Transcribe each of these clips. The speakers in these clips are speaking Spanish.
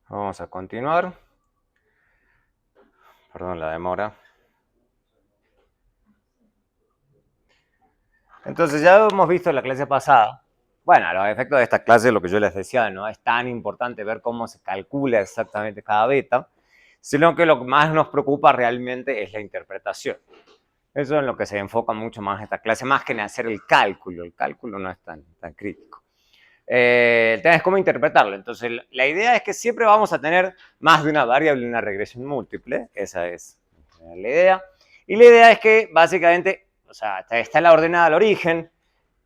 Vamos a continuar. Perdón la demora. Entonces ya hemos visto en la clase pasada. Bueno, los efectos de esta clase, lo que yo les decía, no es tan importante ver cómo se calcula exactamente cada beta, sino que lo que más nos preocupa realmente es la interpretación. Eso es en lo que se enfoca mucho más esta clase, más que en hacer el cálculo. El cálculo no es tan crítico. El tema es cómo interpretarlo. Entonces, la idea es que siempre vamos a tener más de una variable en una regresión múltiple. Esa es la idea. Y la idea es que, básicamente, o sea, está la ordenada al origen,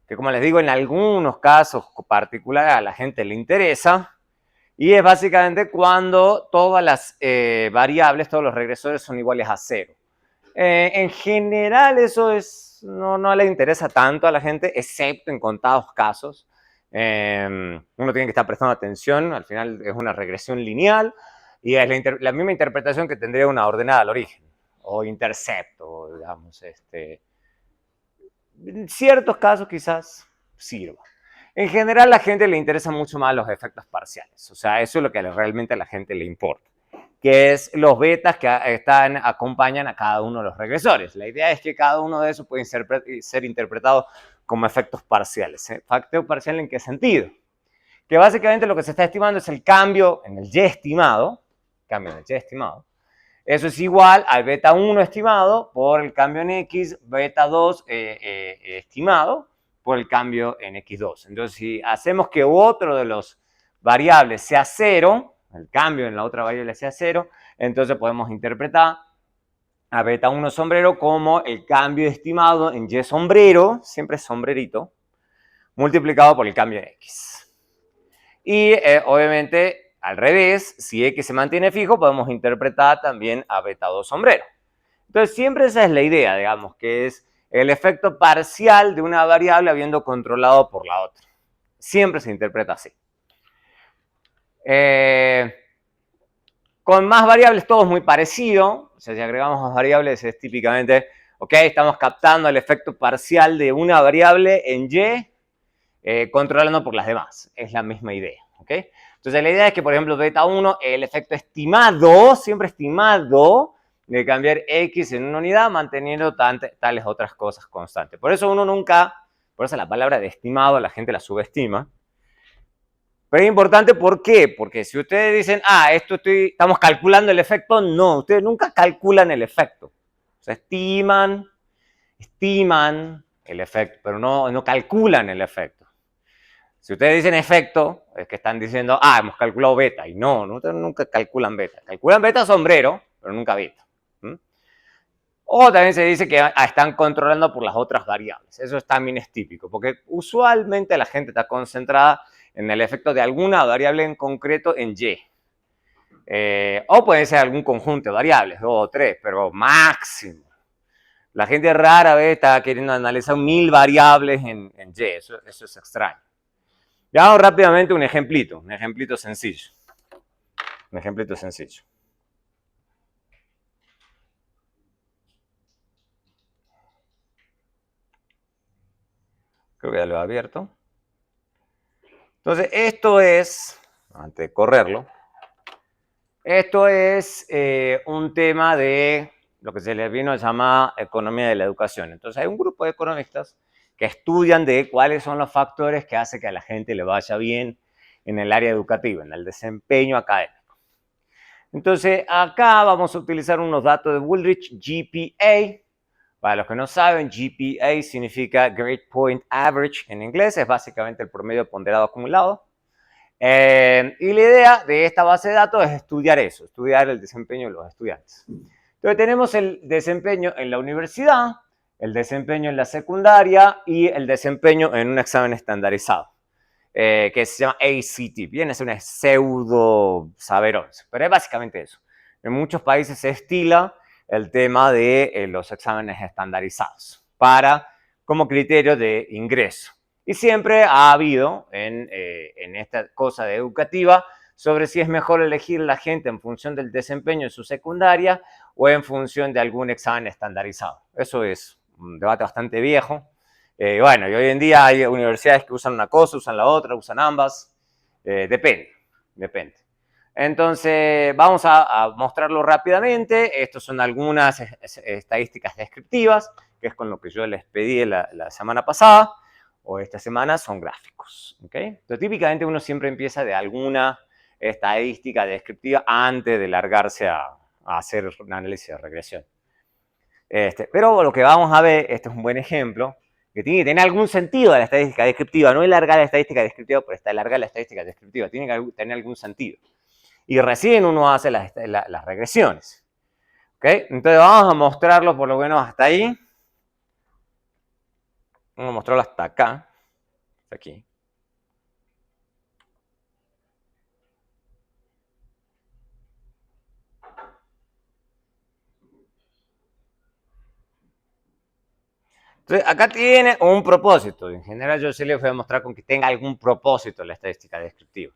que como les digo, en algunos casos particulares a la gente le interesa. Y es básicamente cuando todas las variables, todos los regresores son iguales a cero. En general, eso no le interesa tanto a la gente, excepto en contados casos. Uno tiene que estar prestando atención, al final es una regresión lineal y es la misma interpretación que tendría una ordenada al origen o intercepto, digamos. En ciertos casos quizás sirva. En general, a la gente le interesan mucho más los efectos parciales, o sea, eso es lo que realmente a la gente le importa, que es los betas que acompañan a cada uno de los regresores. La idea es que cada uno de esos puede ser interpretado como efectos parciales. ¿Efecto parcial en qué sentido? Que básicamente lo que se está estimando es el cambio en el Y estimado, eso es igual al beta 1 estimado por el cambio en X, beta 2 estimado por el cambio en X2. Entonces, si hacemos que otro de los variables sea cero, el cambio en la otra variable sea cero, entonces podemos interpretar a beta 1 sombrero como el cambio estimado en Y sombrero, siempre es sombrerito, multiplicado por el cambio en X. Y obviamente, al revés, si X se mantiene fijo, podemos interpretar también a beta 2 sombrero. Entonces, siempre esa es la idea, digamos, que es el efecto parcial de una variable habiendo controlado por la otra. Siempre se interpreta así. Con más variables todo es muy parecido. O sea, si agregamos más variables es típicamente, ok, estamos captando el efecto parcial de una variable en Y, controlando por las demás. Es la misma idea, ¿ok? Entonces la idea es que, por ejemplo, beta 1, el efecto estimado, siempre estimado, de cambiar X en una unidad manteniendo tales otras cosas constantes. Por eso uno nunca, por eso la palabra de estimado la gente la subestima. Pero es importante, ¿por qué? Porque si ustedes dicen, estamos calculando el efecto, no, ustedes nunca calculan el efecto. O sea, estiman el efecto, pero no calculan el efecto. Si ustedes dicen efecto, es que están diciendo, hemos calculado beta. Y no, ustedes nunca calculan beta. Calculan beta sombrero, pero nunca beta. O también se dice que están controlando por las otras variables. Eso también es típico, porque usualmente la gente está concentrada en el efecto de alguna variable en concreto en Y. O puede ser algún conjunto de variables, 2 o 3, pero máximo. La gente rara vez está queriendo analizar 1000 variables en Y. Eso es extraño. Ya vamos rápidamente un ejemplito sencillo. Un ejemplito sencillo. Creo que ya lo he abierto. Entonces, esto es, antes de correrlo, esto es un tema de lo que se le vino a llamar economía de la educación. Entonces, hay un grupo de economistas que estudian de cuáles son los factores que hacen que a la gente le vaya bien en el área educativa, en el desempeño académico. Entonces, acá vamos a utilizar unos datos de Woolrich GPA. Para los que no saben, GPA significa Grade Point Average en inglés, es básicamente el promedio ponderado acumulado. Y la idea de esta base de datos es estudiar eso, estudiar el desempeño de los estudiantes. Entonces tenemos el desempeño en la universidad, el desempeño en la secundaria y el desempeño en un examen estandarizado, que se llama ACT. Bien, es una pseudo saber 11, pero es básicamente eso. En muchos países se estila el tema de los exámenes estandarizados como criterio de ingreso. Y siempre ha habido en esta cosa de educativa sobre si es mejor elegir la gente en función del desempeño en su secundaria o en función de algún examen estandarizado. Eso es un debate bastante viejo. Bueno, y hoy en día hay universidades que usan una cosa, usan la otra, usan ambas. Depende. Entonces, vamos a mostrarlo rápidamente. Estas son algunas estadísticas descriptivas, que es con lo que yo les pedí la semana pasada, o esta semana son gráficos. ¿Okay? Entonces, típicamente uno siempre empieza de alguna estadística descriptiva antes de largarse a hacer un análisis de regresión. Pero lo que vamos a ver, este es un buen ejemplo, que tiene que tener algún sentido la estadística descriptiva. No es largar la estadística descriptiva, pero está larga la estadística descriptiva. Tiene que tener algún sentido. Y recién uno hace las regresiones. ¿Okay? Entonces vamos a mostrarlo por lo menos hasta ahí. Vamos a mostrarlo hasta acá. Hasta aquí. Entonces, acá tiene un propósito. En general, yo sí les voy a mostrar con que tenga algún propósito la estadística descriptiva.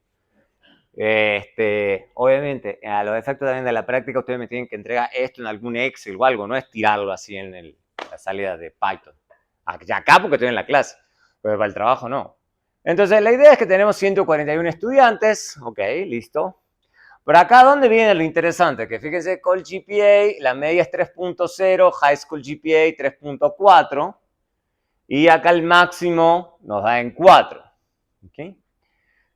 Obviamente, a los efectos también de la práctica, ustedes me tienen que entregar esto en algún Excel o algo, no es tirarlo así en la salida de Python. Acá porque estoy en la clase, pero para el trabajo no. Entonces, la idea es que tenemos 141 estudiantes, ok, listo. Pero acá, ¿dónde viene lo interesante? Que fíjense, Call GPA, la media es 3.0, High School GPA 3.4, y acá el máximo nos da en 4, ¿ok?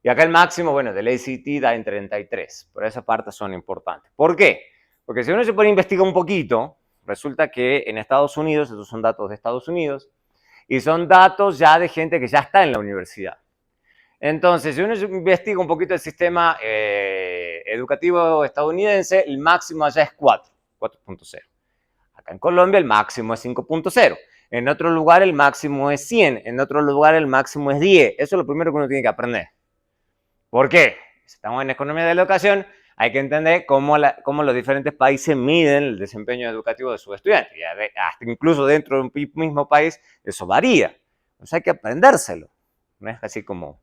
Y acá el máximo, bueno, del ACT da en 33. Por esa parte son importantes. ¿Por qué? Porque si uno se pone a investigar un poquito, resulta que en Estados Unidos, estos son datos de Estados Unidos, y son datos ya de gente que ya está en la universidad. Entonces, si uno investiga un poquito el sistema educativo estadounidense, el máximo allá es 4, 4.0. Acá en Colombia el máximo es 5.0. En otro lugar el máximo es 100. En otro lugar el máximo es 10. Eso es lo primero que uno tiene que aprender. ¿Por qué? Si estamos en economía de la educación, hay que entender cómo los diferentes países miden el desempeño educativo de sus estudiantes. Y hasta incluso dentro de un mismo país, eso varía. Entonces hay que aprendérselo. No es así como,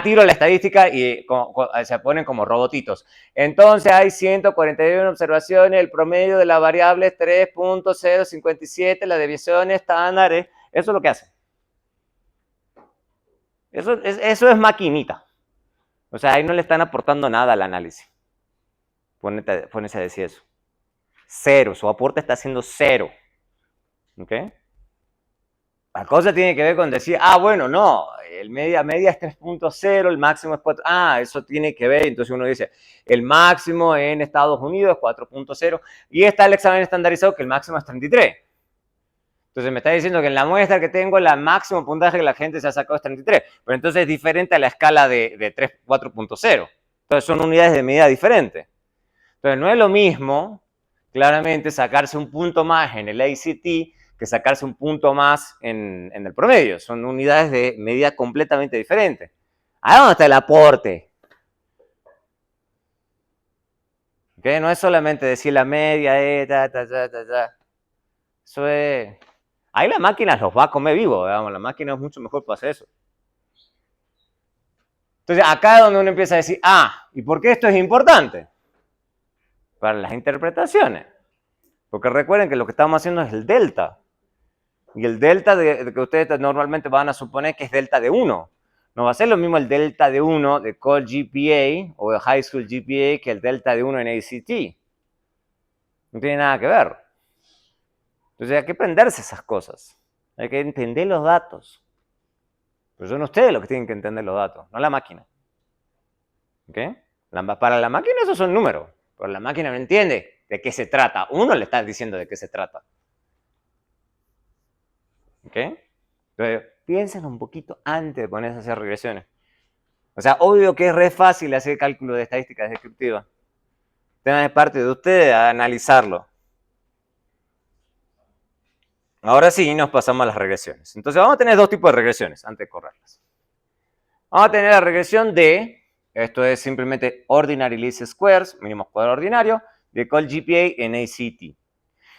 tiro la estadística y se ponen como robotitos. Entonces hay 141 observaciones, el promedio de la variable es 3.057, la deviación estándar es... Eso es lo que hace. Eso es maquinita. O sea, ahí no le están aportando nada al análisis. Pónese a decir eso. Cero. Su aporte está siendo cero. ¿Ok? La cosa tiene que ver con decir, bueno, no, el media es 3.0, el máximo es 4. Eso tiene que ver. Entonces uno dice, el máximo en Estados Unidos es 4.0 y está el examen estandarizado que el máximo es 33. Entonces me está diciendo que en la muestra que tengo, el máximo puntaje que la gente se ha sacado es 33. Pero entonces es diferente a la escala de 4.0. Entonces son unidades de medida diferentes. Entonces no es lo mismo, claramente, sacarse un punto más en el ACT que sacarse un punto más en el promedio. Son unidades de medida completamente diferentes. ¿A dónde está el aporte? ¿Okay? No es solamente decir la media, Eso es... Ahí la máquina los va a comer vivo, digamos. La máquina es mucho mejor para hacer eso. Entonces, acá es donde uno empieza a decir, ¿y por qué esto es importante? Para las interpretaciones. Porque recuerden que lo que estamos haciendo es el delta. Y el delta de que ustedes normalmente van a suponer que es delta de 1. No va a ser lo mismo el delta de 1 de Call GPA o de High School GPA que el delta de 1 en ACT. No tiene nada que ver. Entonces hay que aprenderse esas cosas. Hay que entender los datos. Pero son ustedes los que tienen que entender los datos, no la máquina. ¿Ok? Para la máquina esos son números. Pero la máquina no entiende de qué se trata. Uno le está diciendo de qué se trata. ¿Ok? Entonces, piensen un poquito antes de ponerse a hacer regresiones. O sea, obvio que es re fácil hacer cálculo de estadísticas descriptivas. Tema de parte de ustedes a analizarlo. Ahora sí, nos pasamos a las regresiones. Entonces, vamos a tener dos tipos de regresiones antes de correrlas. Vamos a tener la regresión de, esto es simplemente Ordinary Least Squares, mínimo cuadrado ordinario, de Call GPA en ACT. Y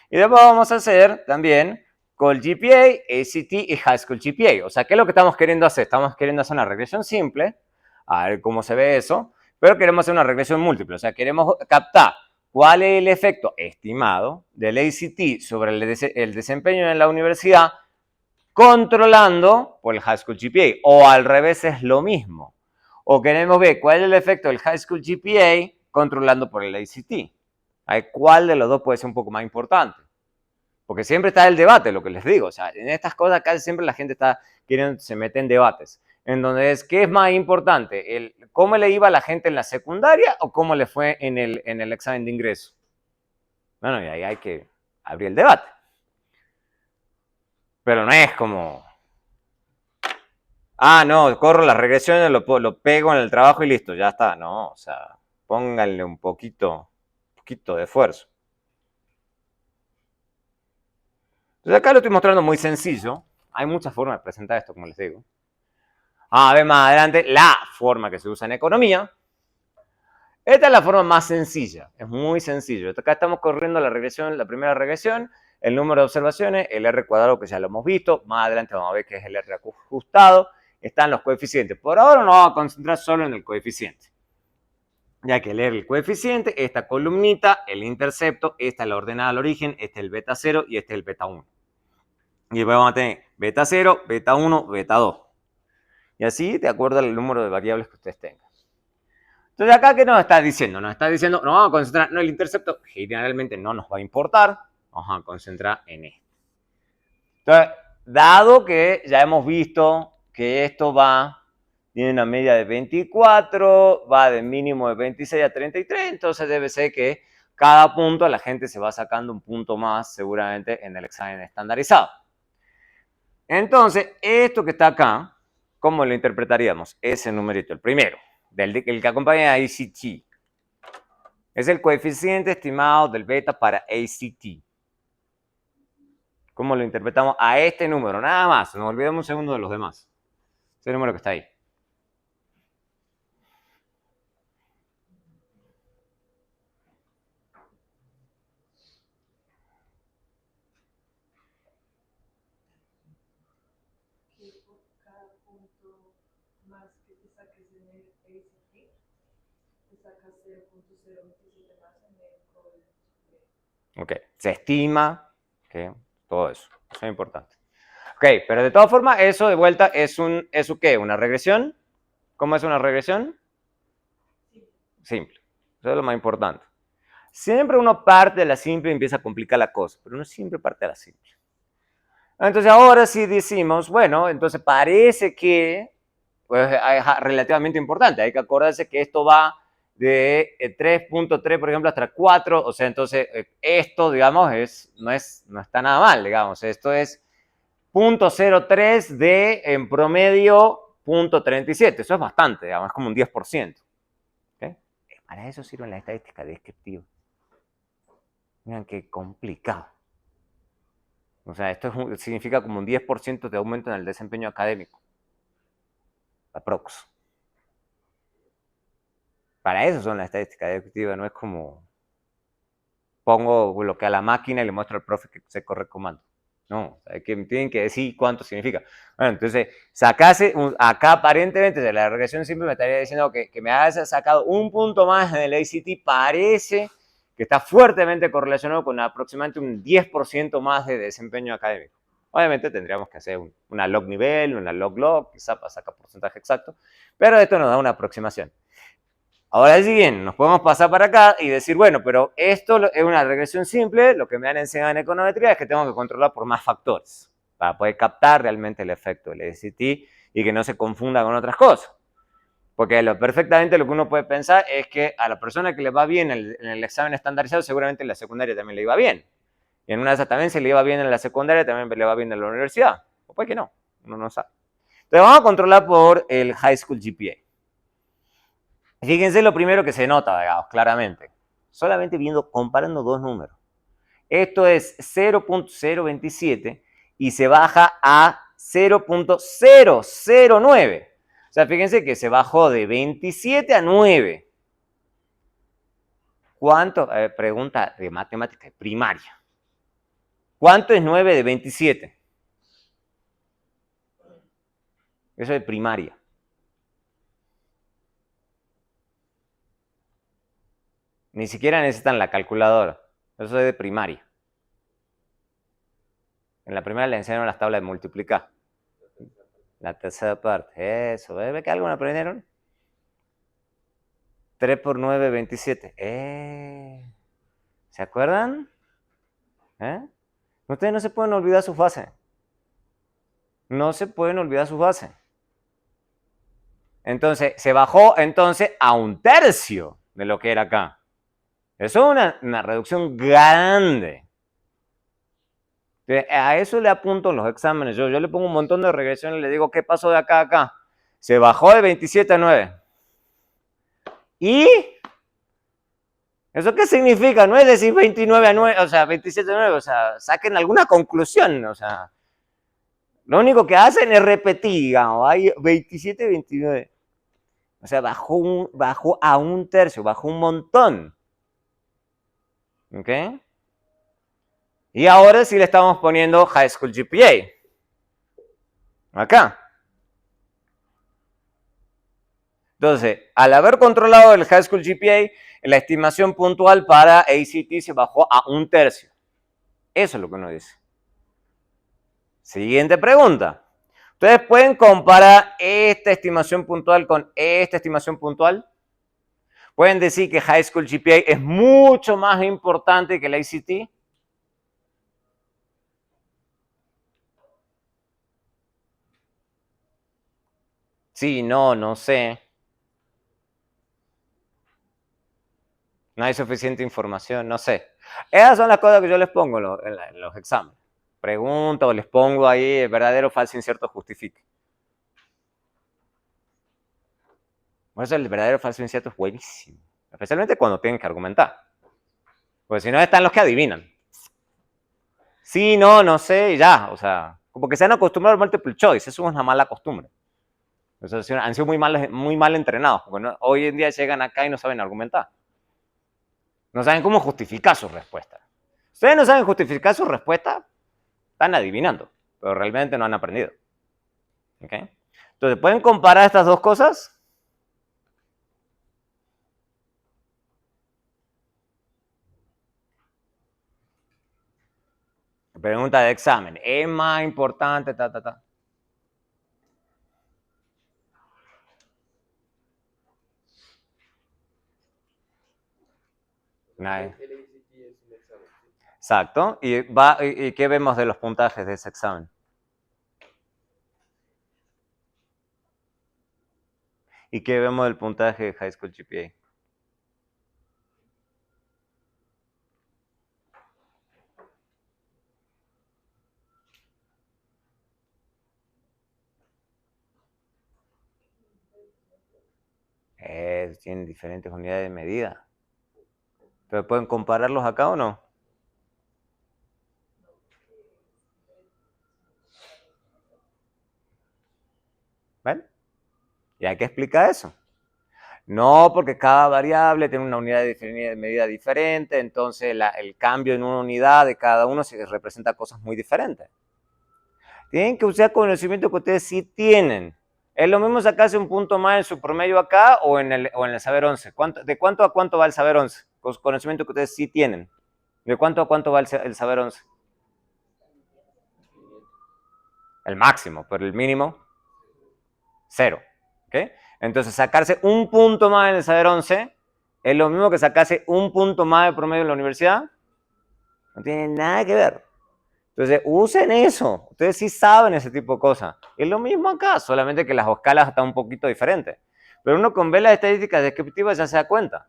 después vamos a hacer también Call GPA, ACT y High School GPA. O sea, ¿qué es lo que estamos queriendo hacer? Estamos queriendo hacer una regresión simple, a ver cómo se ve eso, pero queremos hacer una regresión múltiple. O sea, queremos captar cuál es el efecto estimado del ACT sobre el desempeño en la universidad controlando por el High School GPA. O al revés es lo mismo. O queremos ver cuál es el efecto del High School GPA controlando por el ACT. ¿Cuál de los dos puede ser un poco más importante? Porque siempre está el debate, lo que les digo. O sea, en estas cosas casi siempre la gente se mete en debates. En donde ¿qué es más importante? ¿Cómo le iba a la gente en la secundaria o cómo le fue en el examen de ingreso? Bueno, y ahí hay que abrir el debate. Pero no es como... no, corro las regresiones, lo pego en el trabajo y listo, ya está. No, o sea, pónganle un poquito de esfuerzo. Entonces acá lo estoy mostrando muy sencillo. Hay muchas formas de presentar esto, como les digo. A ver más adelante la forma que se usa en economía. Esta es la forma más sencilla, es muy sencillo. Acá estamos corriendo la primera regresión, el número de observaciones, el R cuadrado que ya lo hemos visto, más adelante vamos a ver qué es el R ajustado, están los coeficientes. Por ahora nos vamos a concentrar solo en el coeficiente. Ya que leer el coeficiente, esta columnita, el intercepto, esta es la ordenada al origen, este es el beta 0 y este es el beta 1. Y después vamos a tener beta 0, beta 1, beta 2. Y así de acuerdo al número de variables que ustedes tengan. Entonces acá, ¿qué nos está diciendo? Nos está diciendo, nos vamos a concentrar, no, el intercepto generalmente no nos va a importar, vamos a concentrar en esto. Entonces, dado que ya hemos visto que esto tiene una media de 24, va de mínimo de 26 a 33, entonces debe ser que cada punto la gente se va sacando un punto más seguramente en el examen estandarizado. Entonces, esto que está acá, ¿cómo lo interpretaríamos? Ese numerito, el primero. El que acompaña a ACT. Es el coeficiente estimado del beta para ACT. ¿Cómo lo interpretamos? A este número, nada más. Nos olvidamos un segundo de los demás. Ese número que está ahí. Ok, se estima que todo eso es importante. Ok, pero de todas formas, eso de vuelta es ¿qué? ¿Una regresión? ¿Cómo es una regresión? Simple. Eso es lo más importante. Siempre uno parte de la simple y empieza a complicar la cosa, pero uno siempre parte de la simple. Entonces ahora sí decimos, bueno, entonces parece que pues, es relativamente importante. Hay que acordarse que esto va de 3.3, por ejemplo, hasta 4. O sea, entonces esto, digamos, no está nada mal, digamos. Esto es 0.03 de, en promedio, 0.37. Eso es bastante, digamos, es como un 10%. ¿Okay? Para eso sirve la estadística descriptiva. Miren qué complicado. O sea, esto significa como un 10% de aumento en el desempeño académico. Aprox. Para eso son las estadísticas descriptivas, no es como pongo lo que a la máquina y le muestro al profe que se corre el comando. No, que tienen que decir cuánto significa. Bueno, entonces, acá aparentemente de la regresión simple me estaría diciendo que me hayas sacado un punto más en el ACT, parece que está fuertemente correlacionado con aproximadamente un 10% más de desempeño académico. Obviamente tendríamos que hacer una log nivel, una log, quizá para sacar porcentaje exacto, pero esto nos da una aproximación. Ahora sí bien, nos podemos pasar para acá y decir, bueno, pero esto es una regresión simple, lo que me han enseñado en econometría es que tengo que controlar por más factores para poder captar realmente el efecto del ACT y que no se confunda con otras cosas. Porque perfectamente lo que uno puede pensar es que a la persona que le va bien en el examen estandarizado, seguramente en la secundaria también le iba bien. Y en una de esas también se le iba bien en la secundaria, también le va bien en la universidad. O puede que no, uno no sabe. Entonces vamos a controlar por el High School GPA. Fíjense lo primero que se nota, digamos, claramente. Solamente comparando dos números. Esto es 0.027 y se baja a 0.009. O sea, fíjense que se bajó de 27 a 9. ¿Cuánto? Pregunta de matemática primaria. ¿Cuánto es 9 de 27? Eso es de primaria. Ni siquiera necesitan la calculadora. Eso es de primaria. En la primaria le enseñaron las tablas de multiplicar. La tercera parte. Eso. ¿Ve que algo me aprendieron? 3 por 9, 27. ¿Se acuerdan? Ustedes no se pueden olvidar su fase. No se pueden olvidar su fase. Entonces, se bajó entonces a 1/3 de lo que era acá. Eso es una reducción grande. A eso le apunto en los exámenes. Yo le pongo un montón de regresiones y le digo, ¿qué pasó de acá a acá? Se bajó de 27 a 9. ¿Y? ¿Eso qué significa? No es decir 29 a 9, o sea, 27 a 9, o sea, saquen alguna conclusión, o sea. Lo único que hacen es repetir, digamos, hay 27 a 29. O sea, bajó a 1/3, bajó un montón. ¿Ok? Y ahora sí le estamos poniendo High School GPA. Acá. Entonces, al haber controlado el High School GPA, la estimación puntual para ACT se bajó a 1/3. Eso es lo que uno dice. Siguiente pregunta. ¿Ustedes pueden comparar esta estimación puntual con esta estimación puntual? ¿Pueden decir que High School GPA es mucho más importante que el ACT? Sí, no sé. No hay suficiente información, no sé. Esas son las cosas que yo les pongo en los exámenes. Pregunto o les pongo ahí verdadero, falso, incierto, justifique. Por eso el verdadero, falso, incierto es buenísimo. Especialmente cuando tienen que argumentar. Porque si no están los que adivinan. Sí, no sé, y ya. O sea, como que se han acostumbrado al multiple choice. Eso es una mala costumbre. Entonces, han sido muy mal entrenados. Porque hoy en día llegan acá y no saben argumentar. No saben cómo justificar su respuesta. Ustedes no saben justificar su respuesta, están adivinando, pero realmente no han aprendido. ¿Ok? Entonces, ¿pueden comparar estas dos cosas? Pregunta de examen. ¿Es más importante? Nadie. Exacto. ¿Y qué vemos de los puntajes de ese examen? ¿Y qué vemos del puntaje de High School GPA? Tienen diferentes unidades de medida. ¿Pero pueden compararlos acá o no? ¿Ven? Y hay que explicar eso. No, porque cada variable tiene una unidad de medida diferente, entonces el cambio en una unidad de cada uno se representa cosas muy diferentes. Tienen que usar conocimiento que ustedes sí tienen. ¿Es lo mismo sacarse un punto más en su promedio acá o en el saber 11? ¿De cuánto a cuánto va el saber 11? Conocimiento que ustedes sí tienen. ¿De cuánto a cuánto va el saber 11? El máximo, pero el mínimo, 0. ¿Okay? Entonces, sacarse un punto más en el saber 11 es lo mismo que sacarse un punto más de promedio en la universidad. No tiene nada que ver. Entonces, usen eso. Ustedes sí saben ese tipo de cosas. Es lo mismo acá, solamente que las escalas están un poquito diferentes. Pero uno con ver las estadísticas descriptivas ya se da cuenta.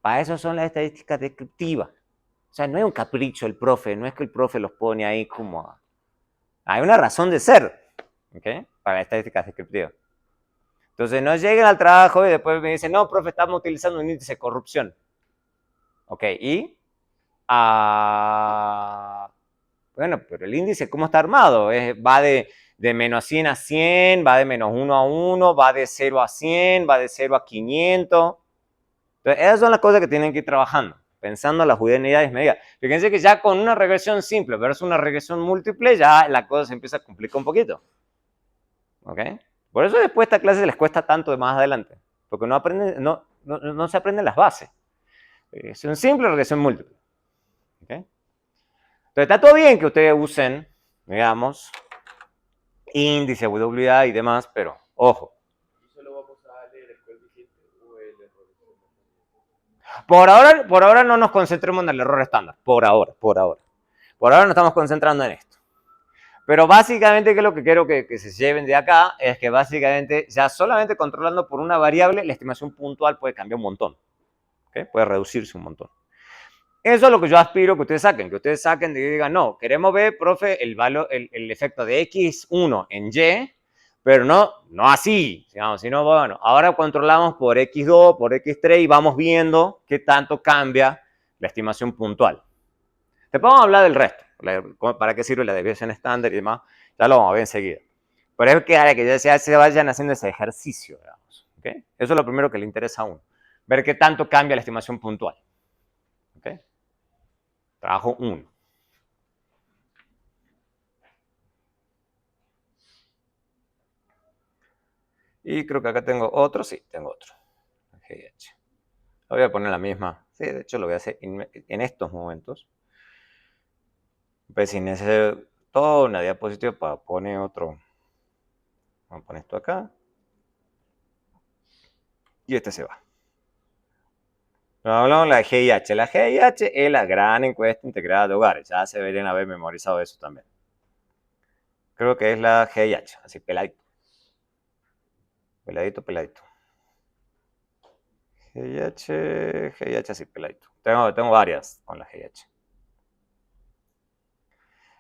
Para eso son las estadísticas descriptivas. O sea, no es un capricho el profe, no es que el profe los pone ahí como... Hay una razón de ser, ¿ok? Para las estadísticas descriptivas. Entonces, no lleguen al trabajo y después me dicen, no, profe, estamos utilizando un índice de corrupción. Ok, y... bueno, pero el índice, ¿cómo está armado? Va de menos 100 a 100, va de menos 1 a 1, va de 0 a 100, va de 0 a 500. Entonces, esas son las cosas que tienen que ir trabajando, pensando en las unidades medidas. Fíjense que ya con una regresión simple versus una regresión múltiple, ya la cosa se empieza a complicar un poquito. ¿Ok? Por eso después esta clase les cuesta tanto de más adelante, porque no se aprenden las bases. Regresión simple o regresión múltiple. ¿Ok? Entonces está todo bien que ustedes usen, digamos, índice, WA y demás, pero ojo. ¿Y solo vamos a leer el coeficiente o el error? Por ahora no nos concentremos en el error estándar. Por ahora. Por ahora nos estamos concentrando en esto. Pero básicamente, ¿qué es lo que quiero que se lleven de acá? Es que básicamente ya solamente controlando por una variable, la estimación puntual puede cambiar un montón. ¿Okay? Puede reducirse un montón. Eso es lo que yo aspiro que ustedes saquen, y digan, no, queremos ver, profe, el efecto de X1 en Y, pero no así, digamos, sino, bueno, ahora controlamos por X2, por X3 y vamos viendo qué tanto cambia la estimación puntual. Después vamos a hablar del resto, para qué sirve la desviación estándar y demás, ya lo vamos a ver enseguida. Pero es que ya se vayan haciendo ese ejercicio, digamos, ¿okay? Eso es lo primero que le interesa a uno, ver qué tanto cambia la estimación puntual. ¿Okay? Trabajo 1. Y creo que acá tengo otro. Sí, tengo otro. GH. Lo voy a poner la misma. Sí, de hecho lo voy a hacer en estos momentos. Pues si necesito toda una diapositiva para poner otro. Vamos a poner esto acá. Y este se va. Hablamos de la GIH. La GIH es la gran encuesta integrada de hogares. Ya se deberían haber memorizado eso también. Creo que es la GIH. Así, peladito. Peladito. GIH así, peladito. Tengo varias con la GIH.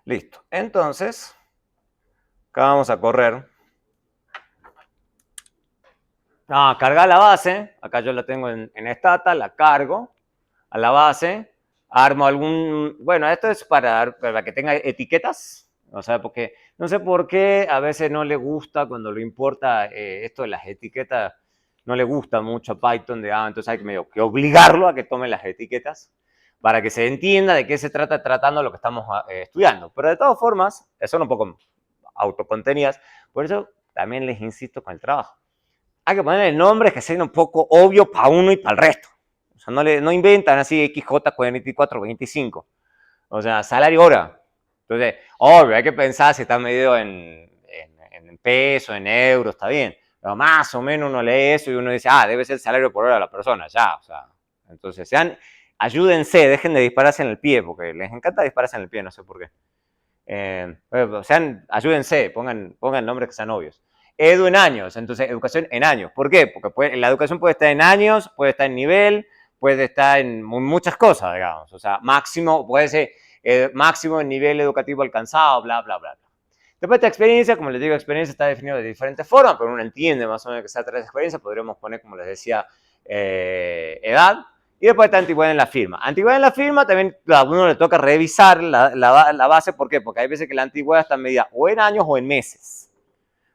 Listo. Entonces, acá vamos a correr. Cargar la base. Acá yo la tengo en Stata, la cargo a la base. Armo algún... Bueno, esto es para que tenga etiquetas. O sea, porque no sé por qué a veces no le gusta cuando lo importa esto de las etiquetas. No le gusta mucho a Python. Entonces hay que obligarlo a que tome las etiquetas para que se entienda de qué se trata tratando lo que estamos estudiando. Pero de todas formas, son un poco autocontenidas. Por eso también les insisto con el trabajo. Hay que ponerle nombres que sean un poco obvios para uno y para el resto. O sea, no inventan así XJ4425. O sea, salario hora. Entonces, obvio, hay que pensar si está medido en peso, en euros, está bien. Pero más o menos uno lee eso y uno dice, debe ser el salario por hora de la persona, ya. O sea, entonces, ayúdense, dejen de dispararse en el pie, porque les encanta dispararse en el pie, no sé por qué. Ayúdense, pongan nombres que sean obvios. Edu en años, entonces educación en años. ¿Por qué? Porque la educación puede estar en años, puede estar en nivel, puede estar en muchas cosas, digamos. O sea, máximo, puede ser máximo en nivel educativo alcanzado, bla, bla, bla. Después de experiencia, como les digo, experiencia está definido de diferentes formas, pero uno entiende más o menos que se trata de experiencia. Podríamos poner, como les decía, edad. Y después está antigüedad en la firma. Antigüedad en la firma también a uno le toca revisar la base. ¿Por qué? Porque hay veces que la antigüedad está medida o en años o en meses.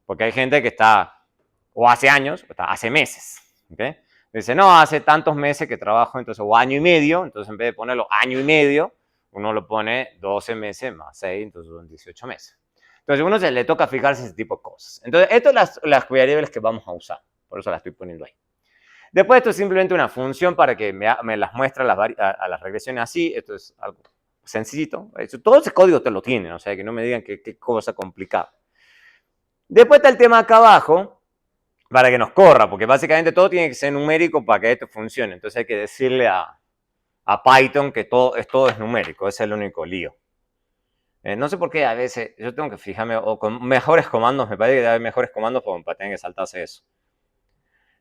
Porque hay gente que está o hace años o hace meses. ¿Okay? Dice, no, hace tantos meses que trabajo, entonces, o año y medio. Entonces, en vez de ponerlo año y medio, uno lo pone 12 meses más 6, entonces son 18 meses. Entonces, a uno se le toca fijarse ese tipo de cosas. Entonces, estas son las variables que vamos a usar. Por eso las estoy poniendo ahí. Después esto es simplemente una función para que me las muestre a las regresiones así. Esto es algo sencillito. Todo ese código te lo tienen, o sea, que no me digan qué cosa complicada. Después está el tema acá abajo, para que nos corra, porque básicamente todo tiene que ser numérico para que esto funcione. Entonces hay que decirle a Python que todo es numérico, ese es el único lío. No sé por qué a veces yo tengo que fijarme, o con mejores comandos, me parece que debe haber mejores comandos para tener que saltarse eso.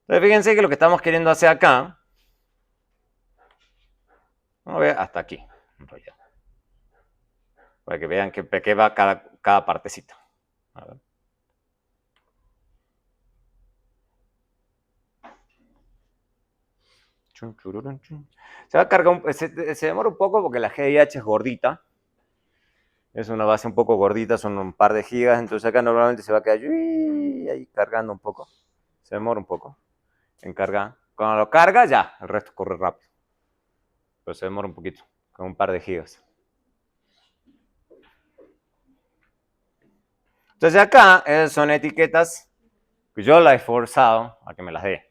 Entonces, fíjense que lo que estamos queriendo hacer acá, vamos a ver hasta aquí, en realidad, para que vean qué va cada partecita. A ver. Se va a cargar, se demora un poco porque la GIH es gordita. Es una base un poco gordita, son un par de gigas, entonces acá normalmente se va a quedar ahí cargando un poco. Se demora un poco en cargar. Cuando lo carga, ya, el resto corre rápido. Pero se demora un poquito, con un par de gigas. Entonces acá son etiquetas que yo las he forzado a que me las dé.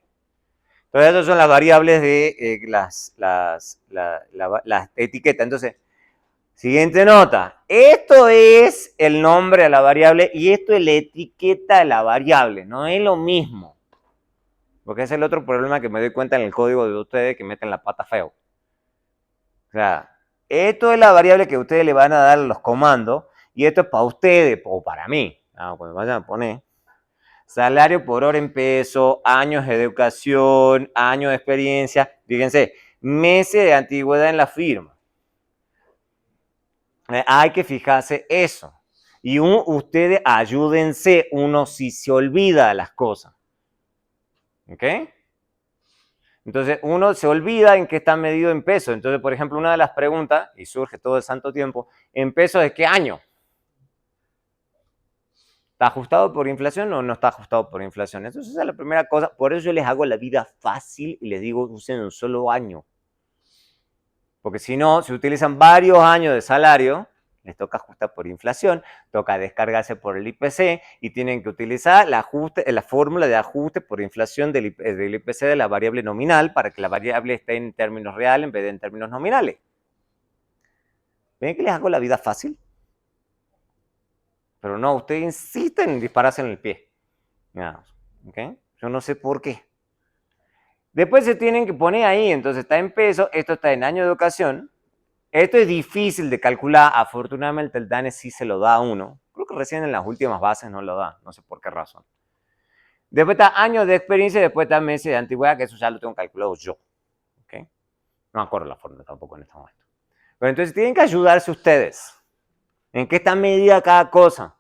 Entonces esas son las variables de las etiquetas. Entonces, siguiente nota. Esto es el nombre de la variable y esto es la etiqueta de la variable. No es lo mismo. Porque ese es el otro problema que me doy cuenta en el código de ustedes que meten la pata feo. O sea, esto es la variable que ustedes le van a dar los comandos y esto es para ustedes o para mí. Cuando vayan a poner salario por hora en peso, años de educación, años de experiencia, fíjense, meses de antigüedad en la firma. Hay que fijarse eso. Y ustedes ayúdense, uno si se olvida de las cosas. ¿Ok? Entonces, uno se olvida en qué está medido en peso. Entonces, por ejemplo, una de las preguntas, y surge todo el santo tiempo, ¿en peso de qué año? ¿Está ajustado por inflación o no está ajustado por inflación? Entonces, esa es la primera cosa. Por eso yo les hago la vida fácil y les digo, usen un solo año. Porque si no, si utilizan varios años de salario, les toca ajustar por inflación, toca descargarse por el IPC y tienen que utilizar la fórmula de ajuste por inflación del IPC de la variable nominal para que la variable esté en términos reales en vez de en términos nominales. ¿Ven que les hago la vida fácil? Pero no, ustedes insisten en dispararse en el pie. ¿Okay? Yo no sé por qué. Después se tienen que poner ahí, entonces está en peso, esto está en año de educación. Esto es difícil de calcular, afortunadamente el DANE sí se lo da a uno. Creo que recién en las últimas bases no lo da, no sé por qué razón. Después está años de experiencia y después está meses de antigüedad, que eso ya lo tengo calculado yo. ¿Okay? No me acuerdo la fórmula tampoco en este momento. Pero entonces tienen que ayudarse ustedes. ¿En qué está medida cada cosa?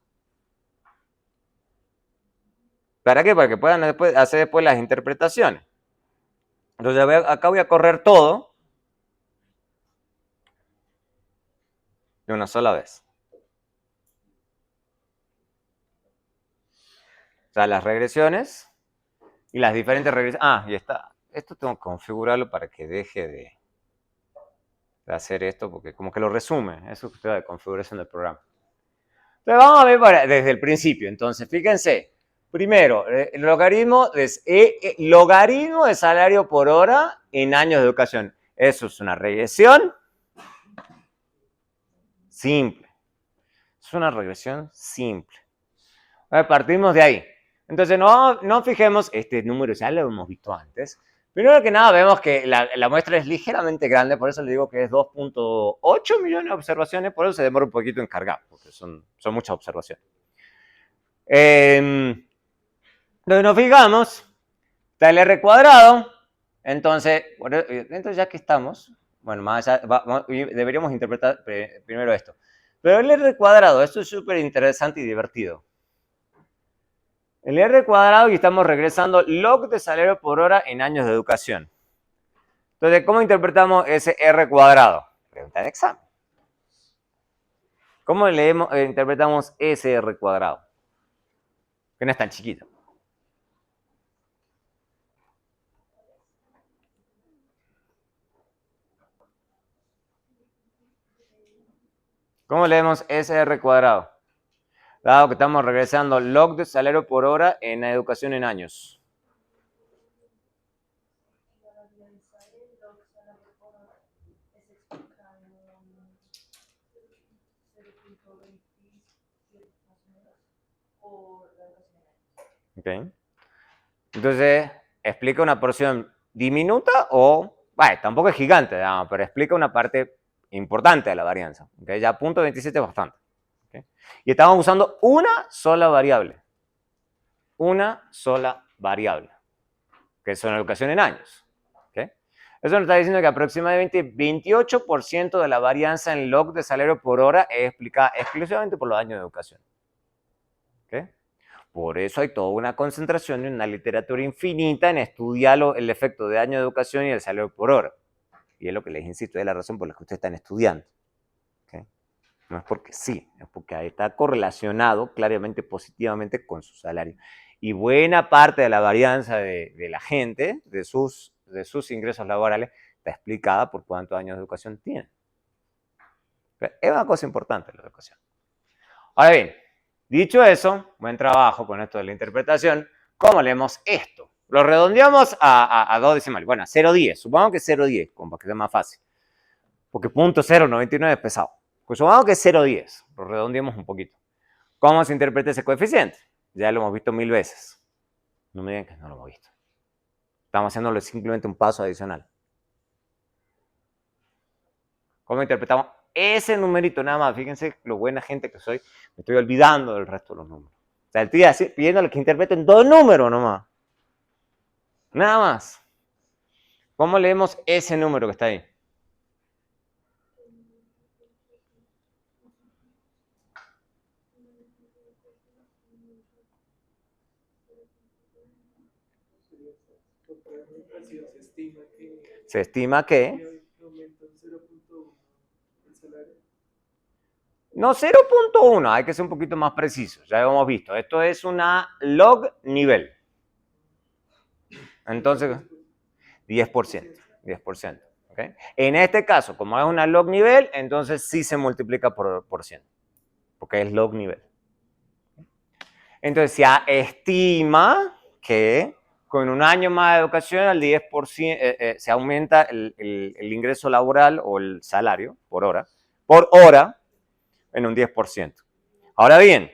¿Para qué? Para que puedan hacer después las interpretaciones. Entonces acá voy a correr todo de una sola vez. O sea, las regresiones y las diferentes regresiones. Y está. Esto tengo que configurarlo para que deje de hacer esto, porque como que lo resume. Eso es de configuración del programa. Entonces vamos a ver desde el principio. Entonces, fíjense. Primero, el logaritmo de salario por hora en años de educación. Eso es una regresión simple. Es una regresión simple. Partimos de ahí. Entonces, no fijemos, este número ya lo hemos visto antes. Primero que nada, vemos que la muestra es ligeramente grande, por eso le digo que es 2.8 millones de observaciones, por eso se demora un poquito en cargar, porque son muchas observaciones. Entonces nos fijamos, está el R cuadrado, entonces ya que estamos, bueno, más allá, deberíamos interpretar primero esto. Pero el R cuadrado, esto es súper interesante y divertido. El R cuadrado y estamos regresando log de salario por hora en años de educación. Entonces, ¿cómo interpretamos ese R cuadrado? Pregunta de examen. ¿Cómo interpretamos ese R cuadrado? Que no es tan chiquito. ¿Cómo leemos ese R cuadrado? Dado que estamos regresando log de salario por hora en educación en años. Okay. Entonces, explica una porción diminuta o, bueno, tampoco es gigante, pero explica una parte importante de la varianza. ¿Okay? Ya punto 27 es bastante. ¿Okay? Y estamos usando una sola variable. Una sola variable. Que es una educación en años. ¿Okay? Eso nos está diciendo que aproximadamente 28% de la varianza en log de salario por hora es explicada exclusivamente por los años de educación. ¿Okay? Por eso hay toda una concentración y una literatura infinita en estudiar el efecto de año de educación y el salario por hora. Y es lo que les insisto, es la razón por la que ustedes están estudiando. ¿Okay? No es porque sí, es porque está correlacionado claramente positivamente con su salario. Y buena parte de la varianza de la gente, de sus ingresos laborales, está explicada por cuántos años de educación tienen. Es una cosa importante la educación. Ahora bien, dicho eso, buen trabajo con esto de la interpretación. ¿Cómo leemos esto? Lo redondeamos a 2 decimales. Bueno, a 0,10. Supongamos que es 0,10, para que sea más fácil. Porque .099 es pesado. Pues supongamos que es 0,10. Lo redondeamos un poquito. ¿Cómo se interpreta ese coeficiente? Ya lo hemos visto 1000 veces. No me digan que no lo hemos visto. Estamos haciéndole simplemente un paso adicional. ¿Cómo interpretamos ese numerito nada más? Fíjense lo buena gente que soy. Me estoy olvidando del resto de los números. O sea, estoy así, pidiéndole que interpreten 2 números nomás. Nada más. ¿Cómo leemos ese número que está ahí? Se estima que no, 0.1, hay que ser un poquito más preciso, ya hemos visto. Esto es una log nivel. Entonces, 10%. 10%. ¿Okay? En este caso, como es una log nivel, entonces sí se multiplica por 100, porque es log nivel. Entonces, se estima que con un año más de educación, al 10%, se aumenta el ingreso laboral o el salario por hora en un 10%. Ahora bien,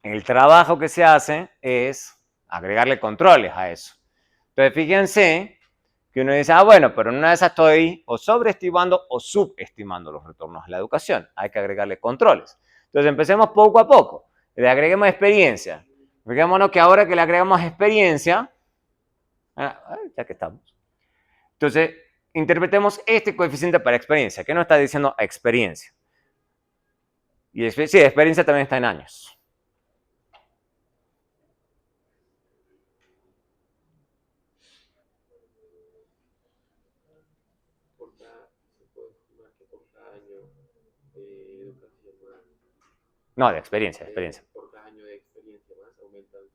el trabajo que se hace es agregarle controles a eso. Entonces, fíjense que uno dice, bueno, pero en una de esas estoy o sobreestimando o subestimando los retornos a la educación. Hay que agregarle controles. Entonces, empecemos poco a poco. Le agreguemos experiencia. Fijémonos que ahora que le agregamos experiencia, ya que estamos. Entonces, interpretemos este coeficiente para experiencia. ¿Qué nos está diciendo experiencia? Y sí, experiencia también está en años. No, de experiencia, de experiencia. Por cada año de experiencia más aumenta el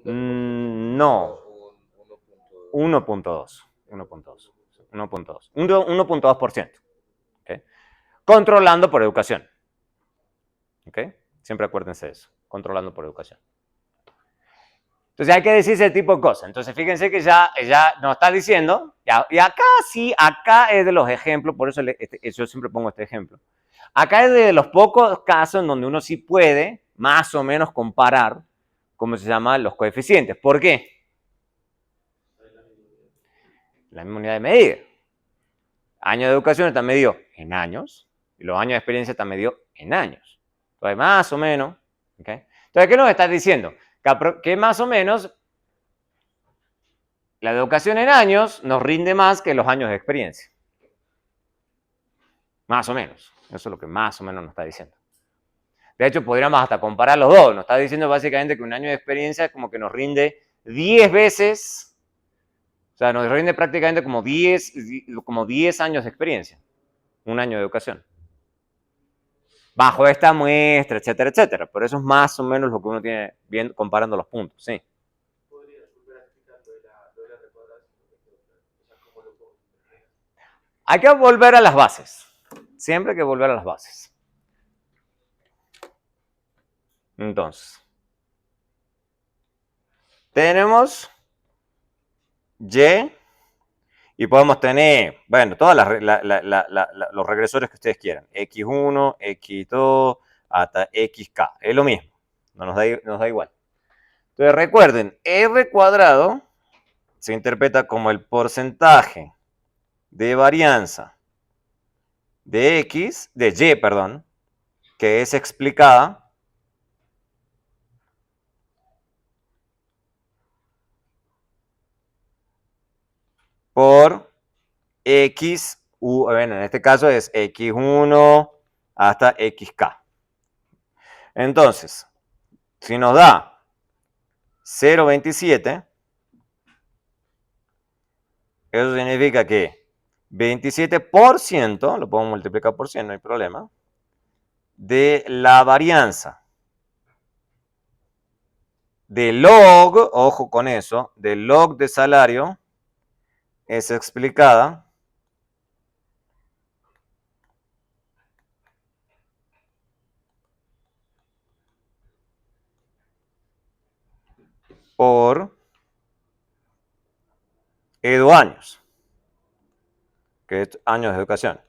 0.2. No. 1.2. 1.2. 1.2. 1.2%. ¿Okay? Controlando por educación. ¿Okay? Siempre acuérdense de eso. Controlando por educación. Entonces hay que decir ese tipo de cosas. Entonces fíjense que ya nos está diciendo, y acá sí, acá es de los ejemplos, por eso yo siempre pongo este ejemplo. Acá es de los pocos casos en donde uno sí puede más o menos comparar, ¿cómo se llama? Los coeficientes. ¿Por qué? La misma unidad de medida. Año de educación está medido en años y los años de experiencia están medidos en años. Entonces, más o menos, ¿okay? Entonces, ¿qué nos estás diciendo? Que más o menos la educación en años nos rinde más que los años de experiencia. Más o menos. Eso es lo que más o menos nos está diciendo. De hecho, podríamos hasta comparar los dos. Nos está diciendo básicamente que un año de experiencia es como que nos rinde 10 veces, o sea, nos rinde prácticamente como 10 años de experiencia. Un año de educación. Bajo esta muestra, etcétera, etcétera. Pero eso es más o menos lo que uno tiene bien comparando los puntos, sí. Hay que volver a las bases. Siempre hay que volver a las bases. Entonces, tenemos y podemos tener, bueno, todos los regresores que ustedes quieran. X1, X2, hasta XK. Es lo mismo. Nos da igual. Entonces recuerden, R cuadrado se interpreta como el porcentaje de varianza de Y, perdón, que es explicada por X, bueno, en este caso es X1 hasta XK. Entonces, si nos da 0.27, eso significa que 27%, lo podemos multiplicar por 100, no hay problema, de la varianza de log, ojo con eso, de log de salario es explicada por años, que es años de educación.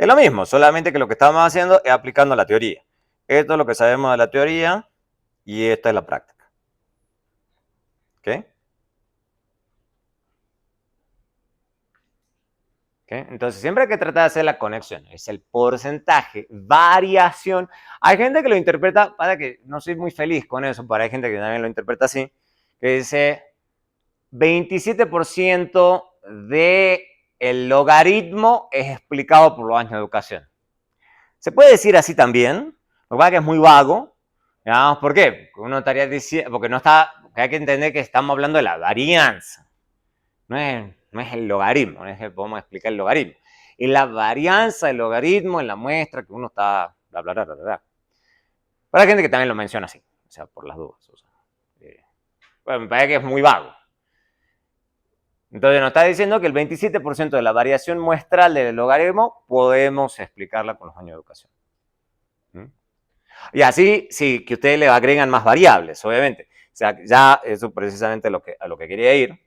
Es lo mismo, solamente que lo que estamos haciendo es aplicando la teoría. Esto es lo que sabemos de la teoría y esta es la práctica. ¿Ok? Entonces, siempre hay que tratar de hacer la conexión. Es el porcentaje, variación. Hay gente que lo interpreta, para que no soy muy feliz con eso, pero hay gente que también lo interpreta así, que dice 27% del logaritmo es explicado por los años de educación. Se puede decir así también, lo que pasa es que es muy vago. ¿Ya? ¿Por qué? Porque uno estaría diciendo, porque no está, porque hay que entender que estamos hablando de la varianza. No es el logaritmo, no es que podemos explicar el logaritmo. Y la varianza del logaritmo en la muestra que uno está, bla, bla, bla, bla, bla. Pero hay gente que también lo menciona así, o sea, por las dudas. O sea, bueno, me parece que es muy vago. Entonces nos está diciendo que el 27% de la variación muestral del logaritmo podemos explicarla con los años de educación. Y así, sí, que ustedes le agregan más variables, obviamente. O sea, ya eso precisamente a lo que quería ir.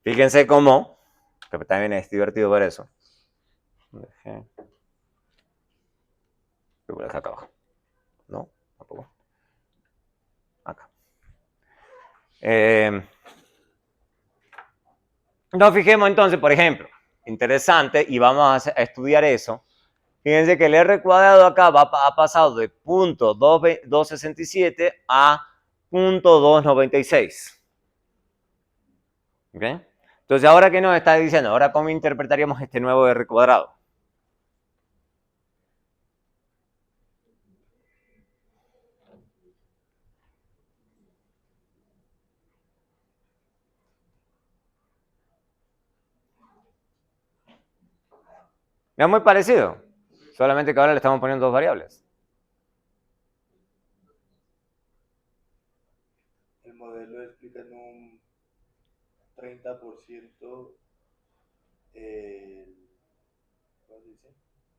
Fíjense cómo, que también es divertido ver eso. Voy a dejar acá abajo. No, tampoco. Acá. Nos fijemos entonces, por ejemplo, interesante, y vamos a estudiar eso. Fíjense que el R cuadrado acá ha pasado de 0.267 a 0.296. ¿Ok? Entonces, ¿ahora qué nos está diciendo? Ahora, ¿cómo interpretaríamos este nuevo R cuadrado? Es muy parecido, solamente que ahora le estamos poniendo dos variables. El modelo explica en un 30% el, ¿cómo se dice?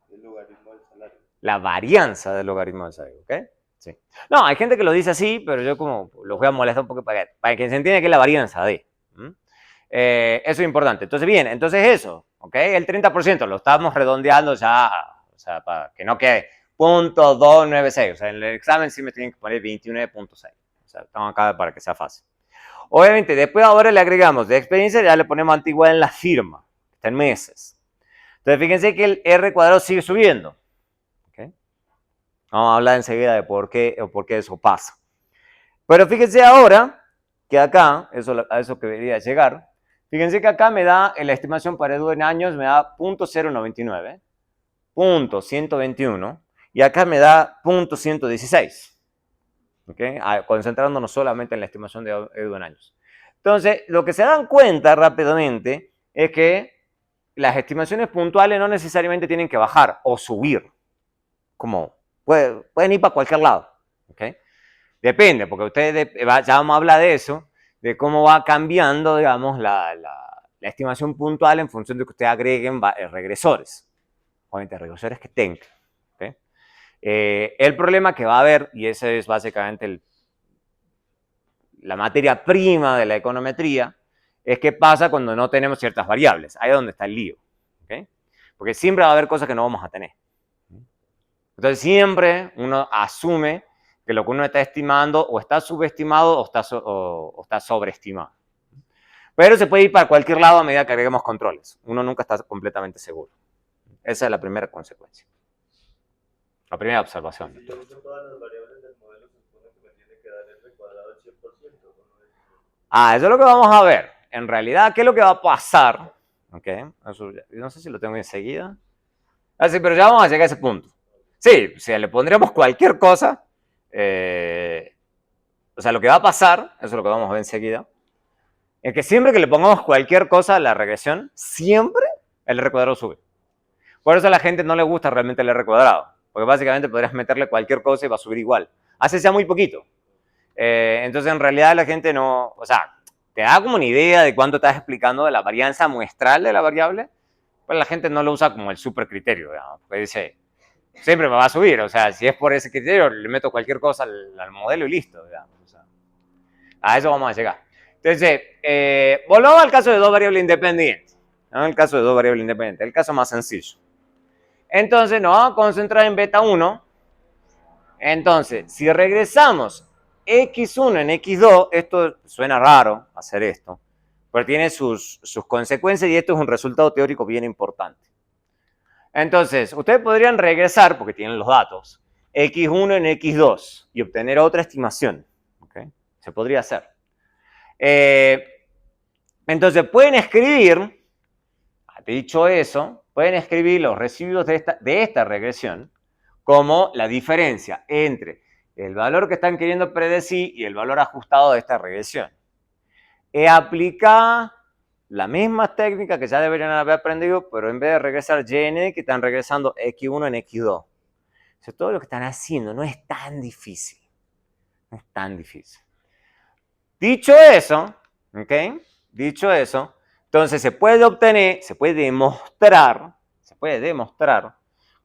El logaritmo del salario. La varianza del logaritmo del salario, ¿ok? Sí. No, hay gente que lo dice así, pero yo como los voy a molestar un poco para que se entienda que es la varianza de. Eso es importante. Entonces, bien, entonces eso, ¿ok? El 30% lo estamos redondeando ya, o sea, para que no quede .296. O sea, en el examen sí me tienen que poner 29.6. O sea, estamos acá para que sea fácil. Obviamente, después ahora le agregamos de experiencia, ya le ponemos antigüedad en la firma, está en meses. Entonces, fíjense que el R cuadrado sigue subiendo. ¿Okay? Vamos a hablar enseguida de por qué eso pasa. Pero fíjense ahora que acá, a eso que debería llegar, fíjense que acá me da, en la estimación para Edu en años, me da .099, .121, y acá me da .116. ¿Okay? Concentrándonos solamente en la estimación de Edu en años. Entonces, lo que se dan cuenta rápidamente es que las estimaciones puntuales no necesariamente tienen que bajar o subir, como pueden ir para cualquier lado. ¿Okay? Depende, porque ustedes ya vamos a hablar de eso, de cómo va cambiando, digamos, la estimación puntual en función de que ustedes agreguen regresores, obviamente regresores que tengan. ¿Okay? El problema que va a haber, y ese es básicamente la materia prima de la econometría, es qué pasa cuando no tenemos ciertas variables. Ahí es donde está el lío. ¿Okay? Porque siempre va a haber cosas que no vamos a tener. Entonces siempre uno asume que lo que uno está estimando o está subestimado o está sobreestimado. Pero se puede ir para cualquier lado a medida que agreguemos controles. Uno nunca está completamente seguro. Esa es la primera consecuencia. La primera observación. Si yo uso todas las variables del modelo, se supone que me tiene que dar R cuadrado al 100%. Eso es lo que vamos a ver. En realidad, ¿qué es lo que va a pasar? Okay. Eso, no sé si lo tengo enseguida. Sí, pero ya vamos a llegar a ese punto. Sí, si le pondríamos cualquier cosa, o sea, lo que va a pasar, eso es lo que vamos a ver enseguida, es que siempre que le pongamos cualquier cosa a la regresión, siempre el R cuadrado sube. Por eso a la gente no le gusta realmente el R cuadrado, porque básicamente podrías meterle cualquier cosa y va a subir igual. Hace ya muy poquito. Entonces, en realidad la gente no, o sea, te da como una idea de cuánto estás explicando de la varianza muestral de la variable, pues la gente no lo usa como el super criterio, digamos, porque dice, siempre me va a subir, o sea, si es por ese criterio, le meto cualquier cosa al modelo y listo, digamos. O sea, a eso vamos a llegar. Entonces, volvamos al caso de dos variables independientes. no en el caso de dos variables independientes, el caso más sencillo. Entonces nos vamos a concentrar en beta 1. Entonces, si regresamos x1 en x2, esto suena raro hacer esto, pero tiene sus consecuencias y esto es un resultado teórico bien importante. Entonces, ustedes podrían regresar, porque tienen los datos, x1 en x2 y obtener otra estimación. ¿Okay? Se podría hacer. Entonces, pueden escribir, dicho eso, pueden escribir los residuos de esta regresión como la diferencia entre el valor que están queriendo predecir y el valor ajustado de esta regresión. Aplica la misma técnica que ya deberían haber aprendido, pero en vez de regresar y en x, están regresando x1 en x2. O sea, todo lo que están haciendo no es tan difícil. No es tan difícil. Dicho eso, ¿ok? Dicho eso, entonces se puede obtener, se puede demostrar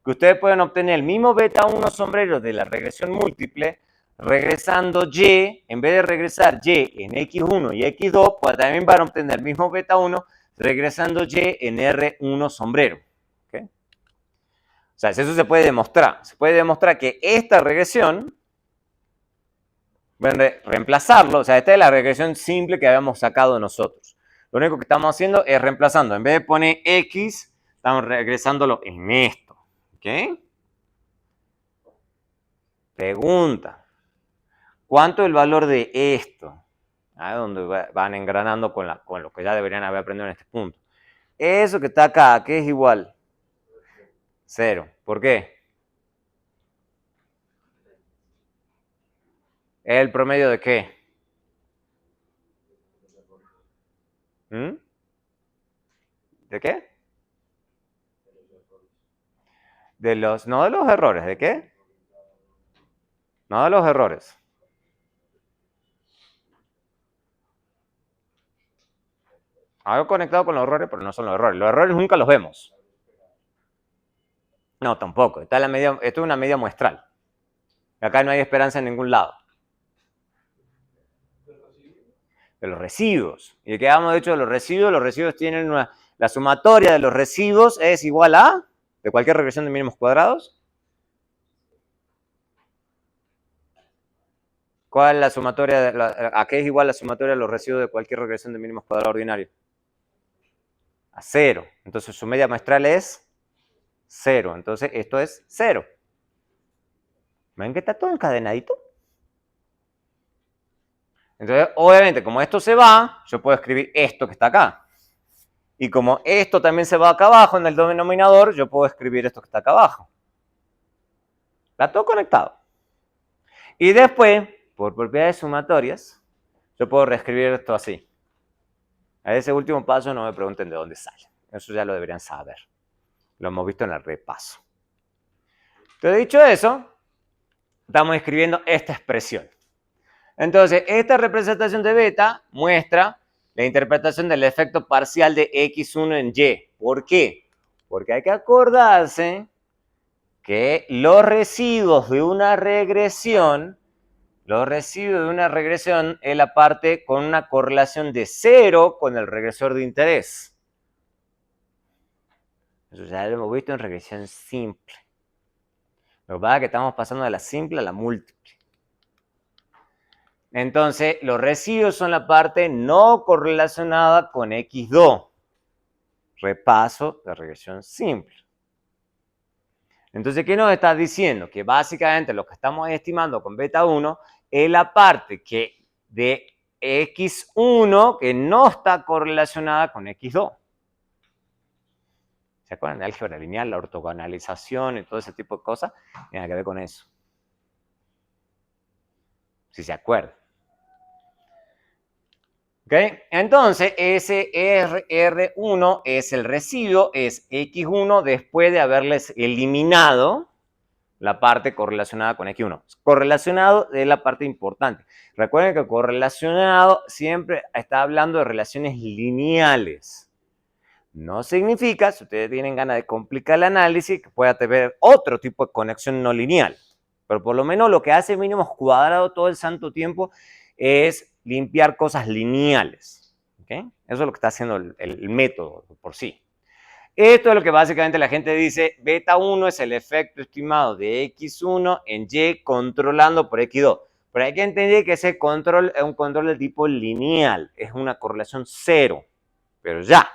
que ustedes pueden obtener el mismo beta 1 sombrero de la regresión múltiple regresando y, en vez de regresar y en x1 y x2, pues también van a obtener el mismo beta 1 regresando y en r1 sombrero. ¿Okay? O sea, eso se puede demostrar. Se puede demostrar que esta regresión, reemplazarlo, o sea, esta es la regresión simple que habíamos sacado nosotros. Lo único que estamos haciendo es reemplazando. En vez de poner x, estamos regresándolo en esto. ¿Ok? Pregunta. ¿Cuánto es el valor de esto? Donde van engranando con lo que ya deberían haber aprendido en este punto. Eso que está acá, ¿qué es igual? 0. ¿Por qué? ¿Es el promedio de qué? ¿Mm? ¿De qué? No de los errores, ¿de qué? No de los errores. Algo conectado con los errores, pero no son los errores. Los errores nunca los vemos. No, tampoco. Esto es una media muestral. Acá no hay esperanza en ningún lado. De los residuos. ¿Y de qué habíamos dicho de los residuos? Los residuos tienen la sumatoria de los residuos es igual a, de cualquier regresión de mínimos cuadrados. ¿Cuál es la sumatoria? ¿A qué es igual la sumatoria de los residuos de cualquier regresión de mínimos cuadrados ordinario? A 0. Entonces su media muestral es 0. Entonces esto es 0. ¿Ven que está todo encadenadito? Entonces, obviamente, como esto se va, yo puedo escribir esto que está acá. Y como esto también se va acá abajo en el denominador, yo puedo escribir esto que está acá abajo. Está todo conectado. Y después, por propiedades sumatorias, yo puedo reescribir esto así. A ese último paso no me pregunten de dónde sale. Eso ya lo deberían saber. Lo hemos visto en el repaso. Entonces, dicho eso, estamos escribiendo esta expresión. Entonces, esta representación de beta muestra la interpretación del efecto parcial de x1 en y. ¿Por qué? Porque hay que acordarse que los residuos de una regresión es la parte con una correlación de 0 con el regresor de interés. Eso ya lo hemos visto en regresión simple. Lo que pasa es que estamos pasando de la simple a la múltiple. Entonces, los residuos son la parte no correlacionada con x2. Repaso de regresión simple. Entonces, ¿qué nos está diciendo? Que básicamente lo que estamos estimando con beta 1 es la parte de x1 que no está correlacionada con x2. ¿Se acuerdan de álgebra lineal, la ortogonalización y todo ese tipo de cosas? Tiene que ver con eso. Si se acuerdan. ¿Okay? Entonces, ese R1 es el residuo, es X1 después de haberles eliminado la parte correlacionada con X1. Correlacionado es la parte importante. Recuerden que correlacionado siempre está hablando de relaciones lineales. No significa, si ustedes tienen ganas de complicar el análisis, que pueda tener otro tipo de conexión no lineal. Pero por lo menos lo que hace mínimos cuadrados todo el santo tiempo es limpiar cosas lineales. ¿Okay? Eso es lo que está haciendo el método por sí. Esto es lo que básicamente la gente dice, beta 1 es el efecto estimado de x1 en y controlando por x2. Pero hay que entender que ese control es un control de tipo lineal, es una correlación cero, pero ya.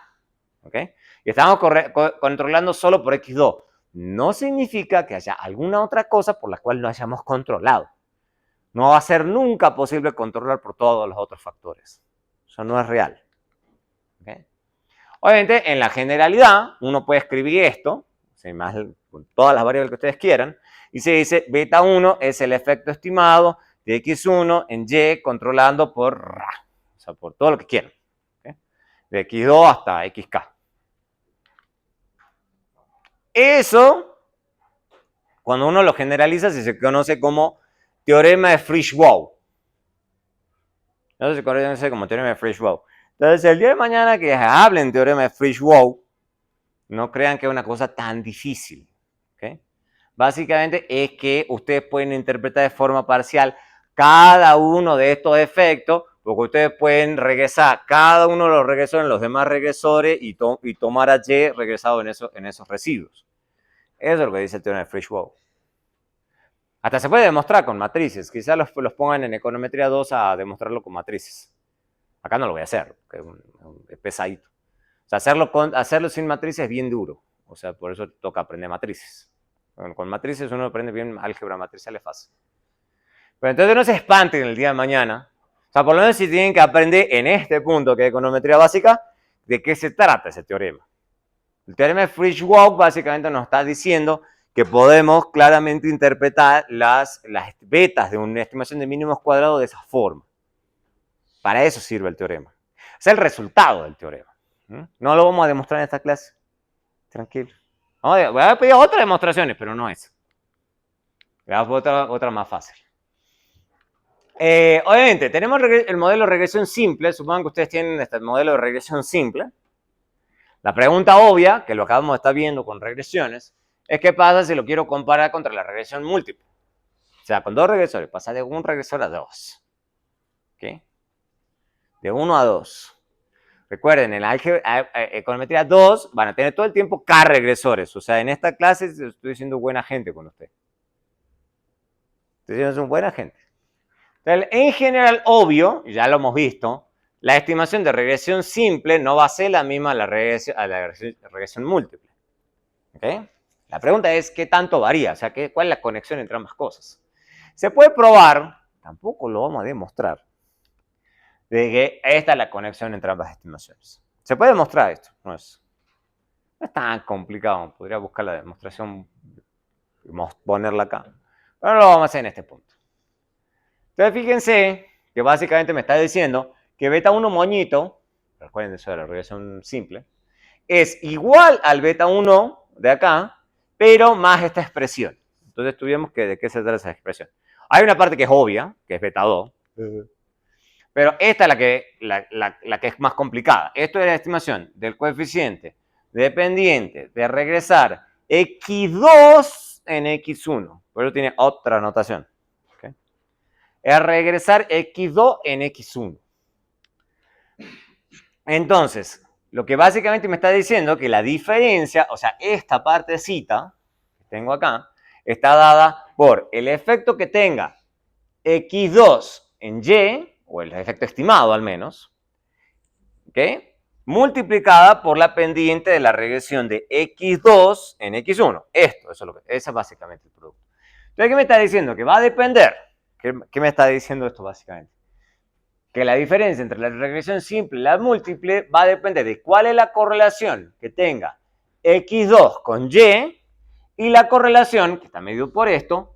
¿Okay? Y estamos controlando solo por x2. No significa que haya alguna otra cosa por la cual no hayamos controlado. No va a ser nunca posible controlar por todos los otros factores. Eso no es real. ¿Okay? Obviamente, en la generalidad, uno puede escribir esto, más, con todas las variables que ustedes quieran, y se dice beta 1 es el efecto estimado de x1 en y controlando por ra, o sea, por todo lo que quieran. ¿Okay? De x2 hasta xk. Eso, cuando uno lo generaliza, se conoce como teorema de Frisch-Wald. Eso se conoce como teorema de Frisch-Wald. Entonces, el día de mañana que hablen de teorema de Frisch-Wald, no crean que es una cosa tan difícil. ¿Okay? Básicamente es que ustedes pueden interpretar de forma parcial cada uno de estos efectos, porque ustedes pueden regresar cada uno de los regresores en los demás regresores y tomar a y regresado en esos residuos. Eso es lo que dice el teorema de Frisch-Wald. Hasta se puede demostrar con matrices. Quizás los pongan en econometría 2 a demostrarlo con matrices. Acá no lo voy a hacer, porque es pesadito. O sea, hacerlo sin matrices es bien duro. O sea, por eso toca aprender matrices. Con matrices uno aprende bien álgebra matricial, es fácil. Pero entonces no se espanten el día de mañana. O sea, por lo menos si tienen que aprender en este punto, que es econometría básica, de qué se trata ese teorema. El teorema de Frisch-Wald básicamente nos está diciendo que podemos claramente interpretar las betas de una estimación de mínimos cuadrados de esa forma. Para eso sirve el teorema. Es el resultado del teorema. No lo vamos a demostrar en esta clase. Tranquilo. Voy a pedir otras demostraciones, pero no esa. Voy a poner otra más fácil. Obviamente, tenemos el modelo de regresión simple. Supongan que ustedes tienen este modelo de regresión simple. La pregunta obvia, que lo acabamos de estar viendo con regresiones, es qué pasa si lo quiero comparar contra la regresión múltiple. O sea, con dos regresores, pasa de un regresor a dos. ¿Okay? De 1 a 2. Recuerden, en la econometría 2 van a tener todo el tiempo K regresores. O sea, en esta clase estoy siendo buena gente con usted. Estoy siendo buena gente. Entonces, en general, obvio, ya lo hemos visto, la estimación de regresión simple no va a ser la misma a la regresión múltiple. ¿Okay? La pregunta es, ¿qué tanto varía? O sea, ¿cuál es la conexión entre ambas cosas? Se puede probar, tampoco lo vamos a demostrar, de que esta es la conexión entre ambas estimaciones. Se puede demostrar esto, no es tan complicado. Podría buscar la demostración y ponerla acá. Pero no lo vamos a hacer en este punto. Entonces, fíjense que básicamente me está diciendo que beta 1 moñito, recuerden eso de la regresión simple, es igual al beta 1 de acá, pero más esta expresión. Entonces, tuvimos que de qué se trata esa expresión. Hay una parte que es obvia, que es beta 2. Pero esta es la que es más complicada. Esto es la estimación del coeficiente dependiente de regresar x2 en x1. Por eso tiene otra notación. ¿Okay? Es regresar x2 en x1. Entonces, lo que básicamente me está diciendo es que la diferencia, o sea, esta partecita que tengo acá, está dada por el efecto que tenga x2 en y, o el efecto estimado al menos, ¿ok? Multiplicada por la pendiente de la regresión de x2 en x1. Ese es básicamente el producto. Entonces, ¿qué me está diciendo? Que va a depender. ¿Qué me está diciendo esto básicamente? Que la diferencia entre la regresión simple y la múltiple va a depender de cuál es la correlación que tenga x2 con y la correlación, que está medido por esto,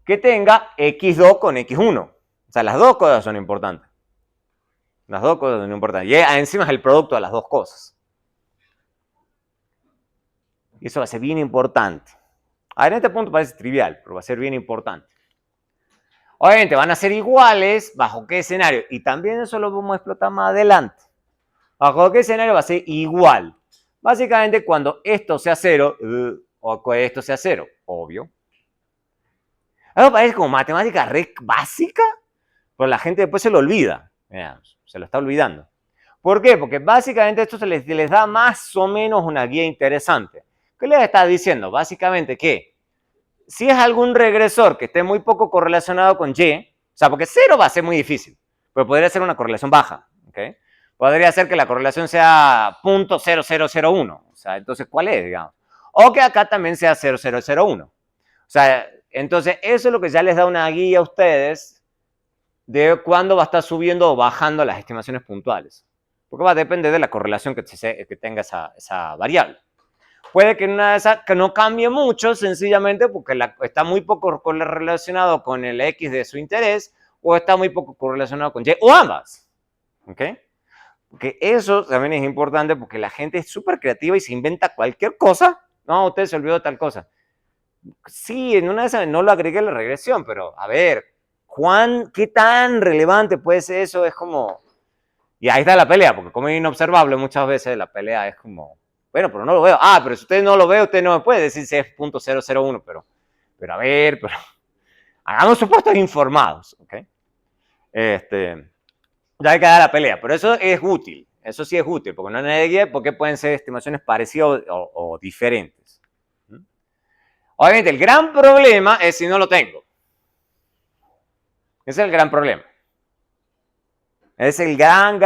que tenga x2 con x1. O sea, las dos cosas son importantes. Las dos cosas son importantes. Y encima es el producto de las dos cosas. Y eso va a ser bien importante. A ver, en este punto parece trivial, pero va a ser bien importante. Obviamente van a ser iguales, ¿bajo qué escenario? Y también eso lo vamos a explotar más adelante. ¿Bajo qué escenario va a ser igual? Básicamente cuando esto sea 0 o cuando esto sea 0, obvio. Algo parece como matemática re básica, pero la gente después se lo olvida. Mira, se lo está olvidando. ¿Por qué? Porque básicamente esto se les da más o menos una guía interesante. ¿Qué les está diciendo? Básicamente que si es algún regresor que esté muy poco correlacionado con Y, o sea, porque 0 va a ser muy difícil, pero podría ser una correlación baja, ¿ok? Podría ser que la correlación sea 0.0001, o sea, entonces, ¿cuál es, digamos? O que acá también sea 0.001. O sea, entonces, eso es lo que ya les da una guía a ustedes de cuándo va a estar subiendo o bajando las estimaciones puntuales. Porque va a depender de la correlación que tenga esa variable. Puede que en una de esas que no cambie mucho, sencillamente porque está muy poco correlacionado con el X de su interés o está muy poco correlacionado con Y o ambas. ¿Ok? Porque eso también es importante porque la gente es súper creativa y se inventa cualquier cosa. No, usted se olvidó de tal cosa. Sí, en una de esas no lo agregué a la regresión, pero a ver, ¿qué tan relevante puede ser eso? Es como... Y ahí está la pelea, porque como es inobservable muchas veces la pelea es como... Bueno, pero no lo veo. Ah, pero si usted no lo ve, usted no me puede decir si es .001, pero a ver, pero hagamos supuestos informados, ¿ok? Ya hay que dar la pelea, pero eso es útil, eso sí es útil, porque no negué porque pueden ser estimaciones parecidas o diferentes. Obviamente, el gran problema es si no lo tengo. Ese es el gran problema. Es el gran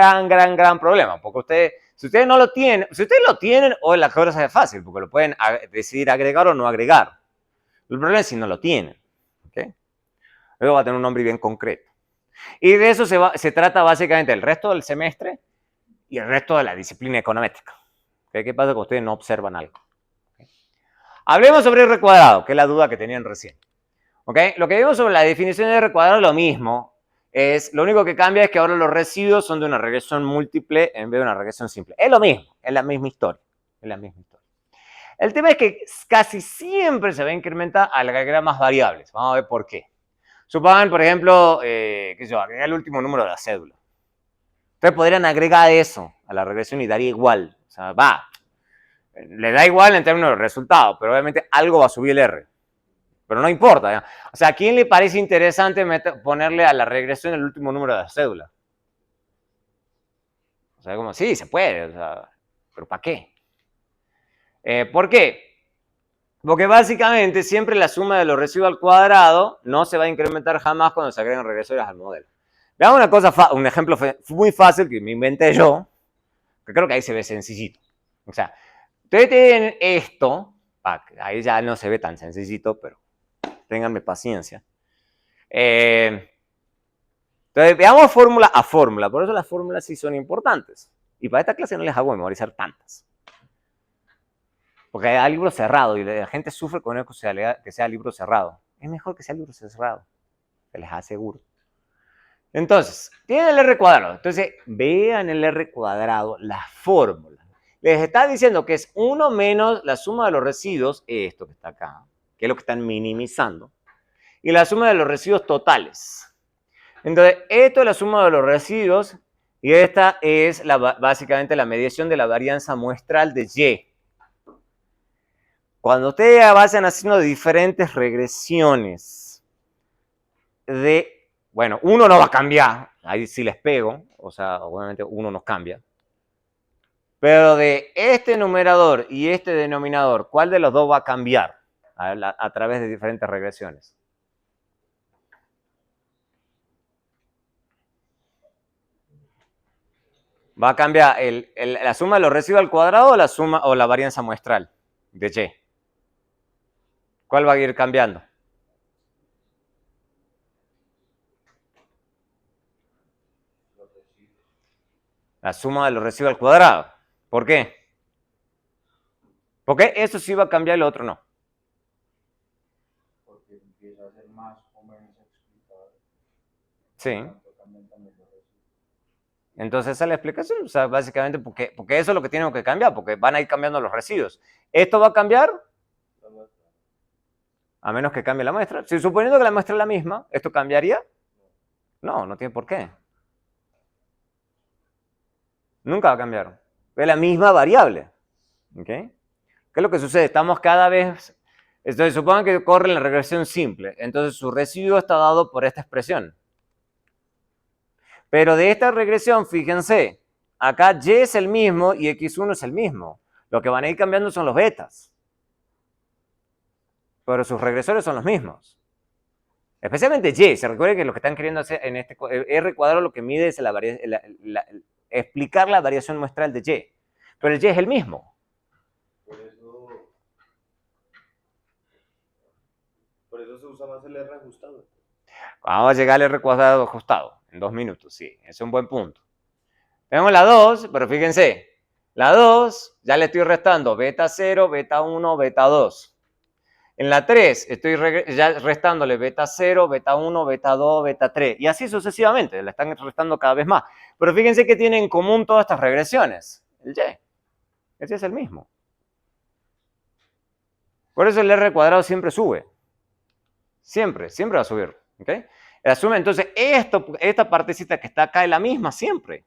problema, porque si ustedes no lo tienen, si ustedes lo tienen, hoy la cosa es fácil, porque lo pueden decidir agregar o no agregar. El problema es si no lo tienen. ¿Okay? Luego va a tener un nombre bien concreto. Y de eso se trata básicamente el resto del semestre y el resto de la disciplina econométrica. ¿Okay? ¿Qué pasa cuando ustedes no observan algo? ¿Okay? Hablemos sobre R cuadrado, que es la duda que tenían recién. ¿Okay? Lo que vimos sobre la definición de R cuadrado es lo mismo. Lo único que cambia es que ahora los residuos son de una regresión múltiple en vez de una regresión simple. Es lo mismo, es la misma historia. Es la misma historia. El tema es que casi siempre se va a incrementar al agregar más variables. Vamos a ver por qué. Supongan, por ejemplo, agregar el último número de la cédula. Ustedes podrían agregar eso a la regresión y daría igual. O sea, le da igual en términos de resultados, pero obviamente algo va a subir el R. Pero no importa. ¿Ya? O sea, ¿a quién le parece interesante ponerle a la regresión el último número de la cédula? O sea, como, sí, se puede. O sea, pero ¿para qué? ¿Por qué? Porque básicamente siempre la suma de los residuos al cuadrado no se va a incrementar jamás cuando se agregan regresores al modelo. Veamos una cosa, un ejemplo muy fácil que me inventé yo, que creo que ahí se ve sencillito. O sea, ustedes tienen esto, ahí ya no se ve tan sencillito, pero ténganme paciencia. Entonces, veamos fórmula a fórmula. Por eso las fórmulas sí son importantes. Y para esta clase no les hago memorizar tantas. Porque hay libro cerrado y la gente sufre con eso que sea libro cerrado. Es mejor que sea libro cerrado, se les aseguro. Entonces, tienen el R cuadrado. Entonces, vean el R cuadrado, la fórmula. Les está diciendo que es 1 menos la suma de los residuos, esto que está acá, que es lo que están minimizando, y la suma de los residuos totales. Entonces, esto es la suma de los residuos y esta es básicamente la medición de la varianza muestral de Y. Cuando ustedes vayan haciendo diferentes regresiones bueno, uno no va a cambiar, ahí sí les pego, o sea, obviamente uno nos cambia. Pero de este numerador y este denominador, ¿cuál de los dos va a cambiar a través de diferentes regresiones? Va a cambiar la suma de los residuos al cuadrado o la varianza muestral de Y. ¿Cuál va a ir cambiando? La suma de los residuos al cuadrado. ¿Por qué? Porque eso sí va a cambiar y lo otro no. Porque empieza a ser más o menos explicado. Sí. Entonces esa es la explicación. O sea, básicamente porque eso es lo que tienen que cambiar, porque van a ir cambiando los residuos. ¿Esto va a cambiar? A menos que cambie la muestra. Si suponiendo que la muestra es la misma, ¿esto cambiaría? No, no tiene por qué. Nunca va a cambiar. Es la misma variable. ¿Ok? ¿Qué es lo que sucede? Estamos cada vez... Entonces, supongan que corre la regresión simple. Entonces, su residuo está dado por esta expresión. Pero de esta regresión, fíjense, acá Y es el mismo y X1 es el mismo. Lo que van a ir cambiando son los betas. Pero sus regresores son los mismos. Especialmente Y. Se recuerda que lo que están queriendo hacer en este R cuadrado lo que mide es explicar la variación muestral de Y. Pero el Y es el mismo. Por eso se usa más el R ajustado. Vamos a llegar al R cuadrado ajustado en 2 minutos, sí, ese es un buen punto. Tenemos la 2, pero fíjense, la 2 ya le estoy restando beta 0, beta 1, beta 2. En la 3 estoy ya restándole beta 0, beta 1, beta 2, beta 3, y así sucesivamente, le están restando cada vez más. Pero fíjense que tienen en común todas estas regresiones, el Y. Ese es el mismo. Por eso el R cuadrado siempre sube. Siempre va a subir. ¿Okay? Asume entonces esta partecita que está acá es la misma siempre.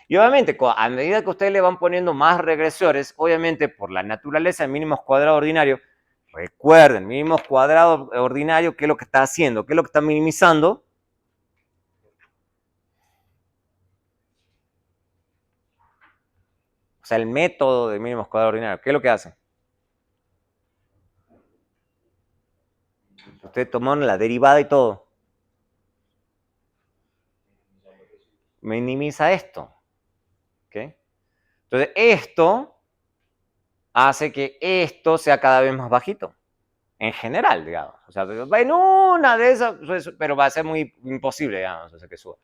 Y obviamente, a medida que ustedes le van poniendo más regresores, obviamente por la naturaleza de mínimos cuadrados ordinarios, recuerden, mínimos cuadrados ordinarios, ¿qué es lo que está haciendo? ¿Qué es lo que está minimizando? O sea, el método de mínimos cuadrados ordinarios, ¿qué es lo que hace? Ustedes tomaron la derivada y todo. Minimiza esto. ¿Okay? Entonces, esto hace que esto sea cada vez más bajito. En general, digamos. O sea, en una de esas, pero va a ser muy imposible, digamos, o sea, que suba.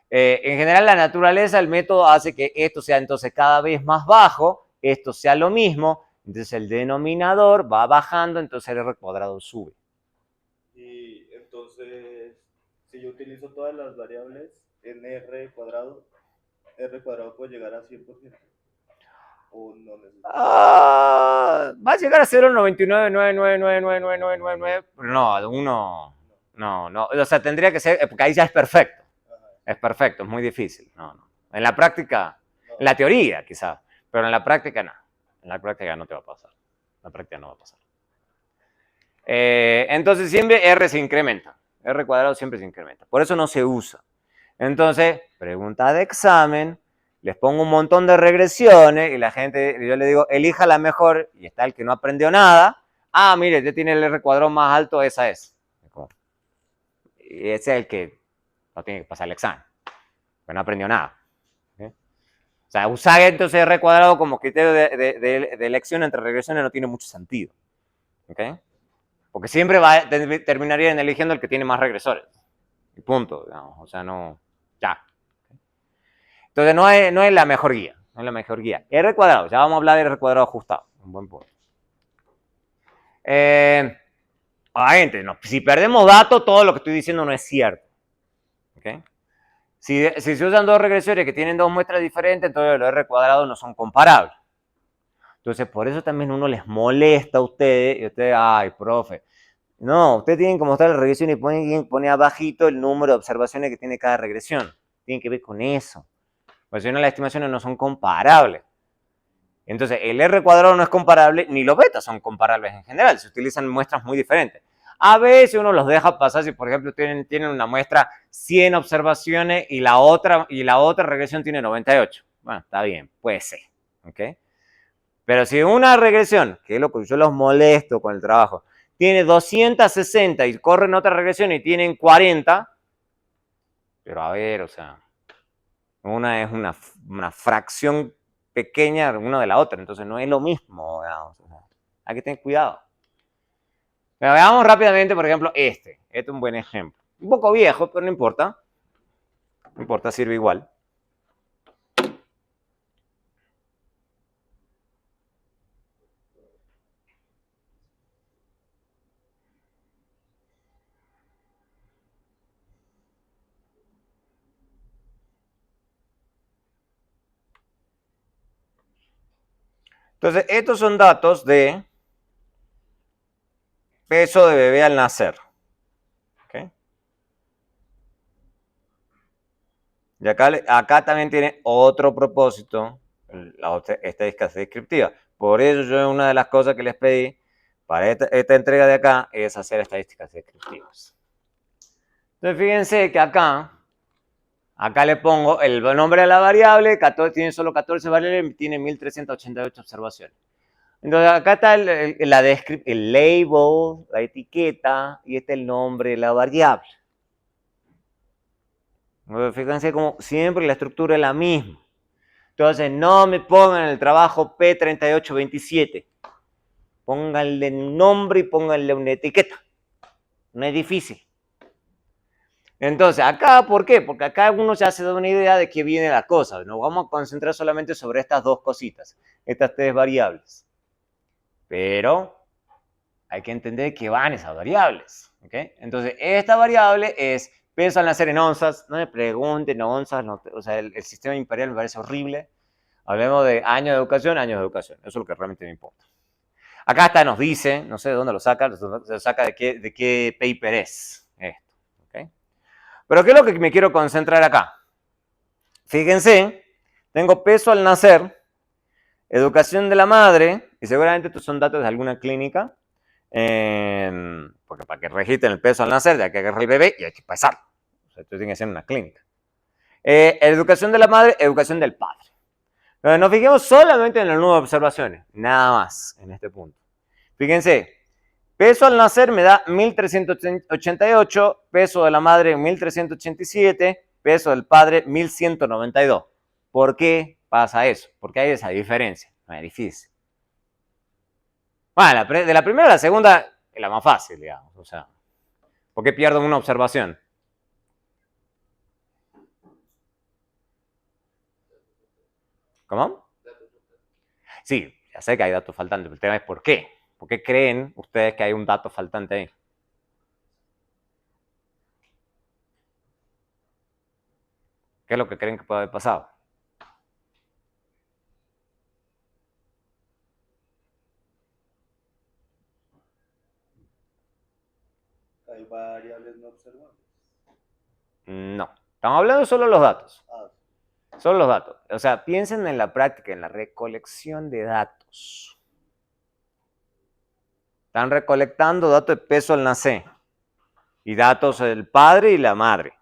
En general, la naturaleza, el método hace que esto sea entonces cada vez más bajo, esto sea lo mismo, entonces el denominador va bajando, entonces el R cuadrado sube. Y entonces, si yo utilizo todas las variables en R cuadrado puede llegar a 100%. ¿O no necesito? Va a llegar a 0,99999999, pero no, uno, no, o sea, tendría que ser, porque ahí ya es perfecto. Es perfecto, es muy difícil. No. En la práctica, en la teoría quizás, pero en la práctica no. En la práctica no te va a pasar. En la práctica no va a pasar. Entonces siempre R se incrementa. R cuadrado siempre se incrementa. Por eso no se usa. Entonces, pregunta de examen, les pongo un montón de regresiones y la gente, yo le digo, elija la mejor y está el que no aprendió nada. Ah, mire, ya tiene el R cuadrado más alto, esa es. Y ese es el que no tiene que pasar el examen, pero no aprendió nada. ¿Okay? O sea, usar entonces R cuadrado como criterio de elección entre regresiones no tiene mucho sentido. ¿Okay? Porque siempre terminarían eligiendo el que tiene más regresores. Y punto, digamos. O sea, no, ya. Entonces no es la mejor guía. No es la mejor guía. R cuadrado, ya vamos a hablar de R cuadrado ajustado. Un buen punto. Gente, no, si perdemos datos, todo lo que estoy diciendo no es cierto. ¿Okay? Si se usan dos regresores que tienen dos muestras diferentes, entonces los R cuadrados no son comparables. Entonces, por eso también uno les molesta a ustedes, y ustedes, ay, profe. No, ustedes tienen que mostrar la regresión y pone abajito el número de observaciones que tiene cada regresión. Tienen que ver con eso. Porque si no, las estimaciones no son comparables. Entonces, el R cuadrado no es comparable, ni los betas son comparables en general. Se utilizan muestras muy diferentes. A veces uno los deja pasar si, por ejemplo, tienen una muestra 100 observaciones y la otra regresión tiene 98. Bueno, está bien, puede ser. ¿Okay? Pero si una regresión, que es lo que yo los molesto con el trabajo, tiene 260 y corren otra regresión y tienen 40, pero a ver, o sea, una es una fracción pequeña una de la otra, entonces no es lo mismo, digamos, o sea, hay que tener cuidado. Pero veamos rápidamente, por ejemplo, este es un buen ejemplo. Un poco viejo, pero no importa. No importa, sirve igual. Entonces, estos son datos de peso de bebé al nacer. ¿Okay? Y acá también tiene otro propósito, la estadística descriptiva. Por eso yo una de las cosas que les pedí para esta entrega de acá es hacer estadísticas descriptivas. Entonces fíjense que acá Acá le pongo el nombre de la variable, tiene solo 14 variables, tiene 1388 observaciones. Entonces acá está el label, la etiqueta, y este es el nombre de la variable. Fíjense como siempre la estructura es la misma. Entonces no me pongan el trabajo P3827. Pónganle un nombre y pónganle una etiqueta. No es difícil. Entonces, acá, ¿por qué? Porque acá uno ya se da una idea de qué viene la cosa. Nos vamos a concentrar solamente sobre estas dos cositas, estas tres variables. Pero hay que entender que van esas variables. ¿Okay? Entonces, esta variable es peso al nacer en onzas. No me pregunten onzas, no, o sea, el sistema imperial me parece horrible. Hablemos de años de educación, años de educación. Eso es lo que realmente me importa. Acá hasta nos dice, no sé de dónde lo saca, se saca de qué paper es esto. ¿Okay? Pero ¿qué es lo que me quiero concentrar acá? Fíjense, tengo peso al nacer, educación de la madre, y seguramente estos son datos de alguna clínica, porque para que registren el peso al nacer, hay que agarrar el bebé y hay que pesarlo. O sea, esto tiene que ser en una clínica. Educación de la madre, educación del padre. Pero nos fijemos solamente en el número de observaciones, nada más en este punto. Fíjense, peso al nacer me da 1388, peso de la madre 1387, peso del padre 1192. ¿Por qué pasa eso? Porque hay esa diferencia. No es difícil. Bueno, de la primera a la segunda es la más fácil, digamos. O sea, ¿por qué pierdo una observación? ¿Cómo? Sí, ya sé que hay datos faltantes, pero el tema es ¿por qué? ¿Por qué creen ustedes que hay un dato faltante ahí? ¿Qué es lo que creen que puede haber pasado? Hay variables no observables. No, estamos hablando solo de los datos. Ah, Solo los datos. O sea, piensen en la práctica, en la recolección de datos. Están recolectando datos de peso al nacer y datos del padre y la madre.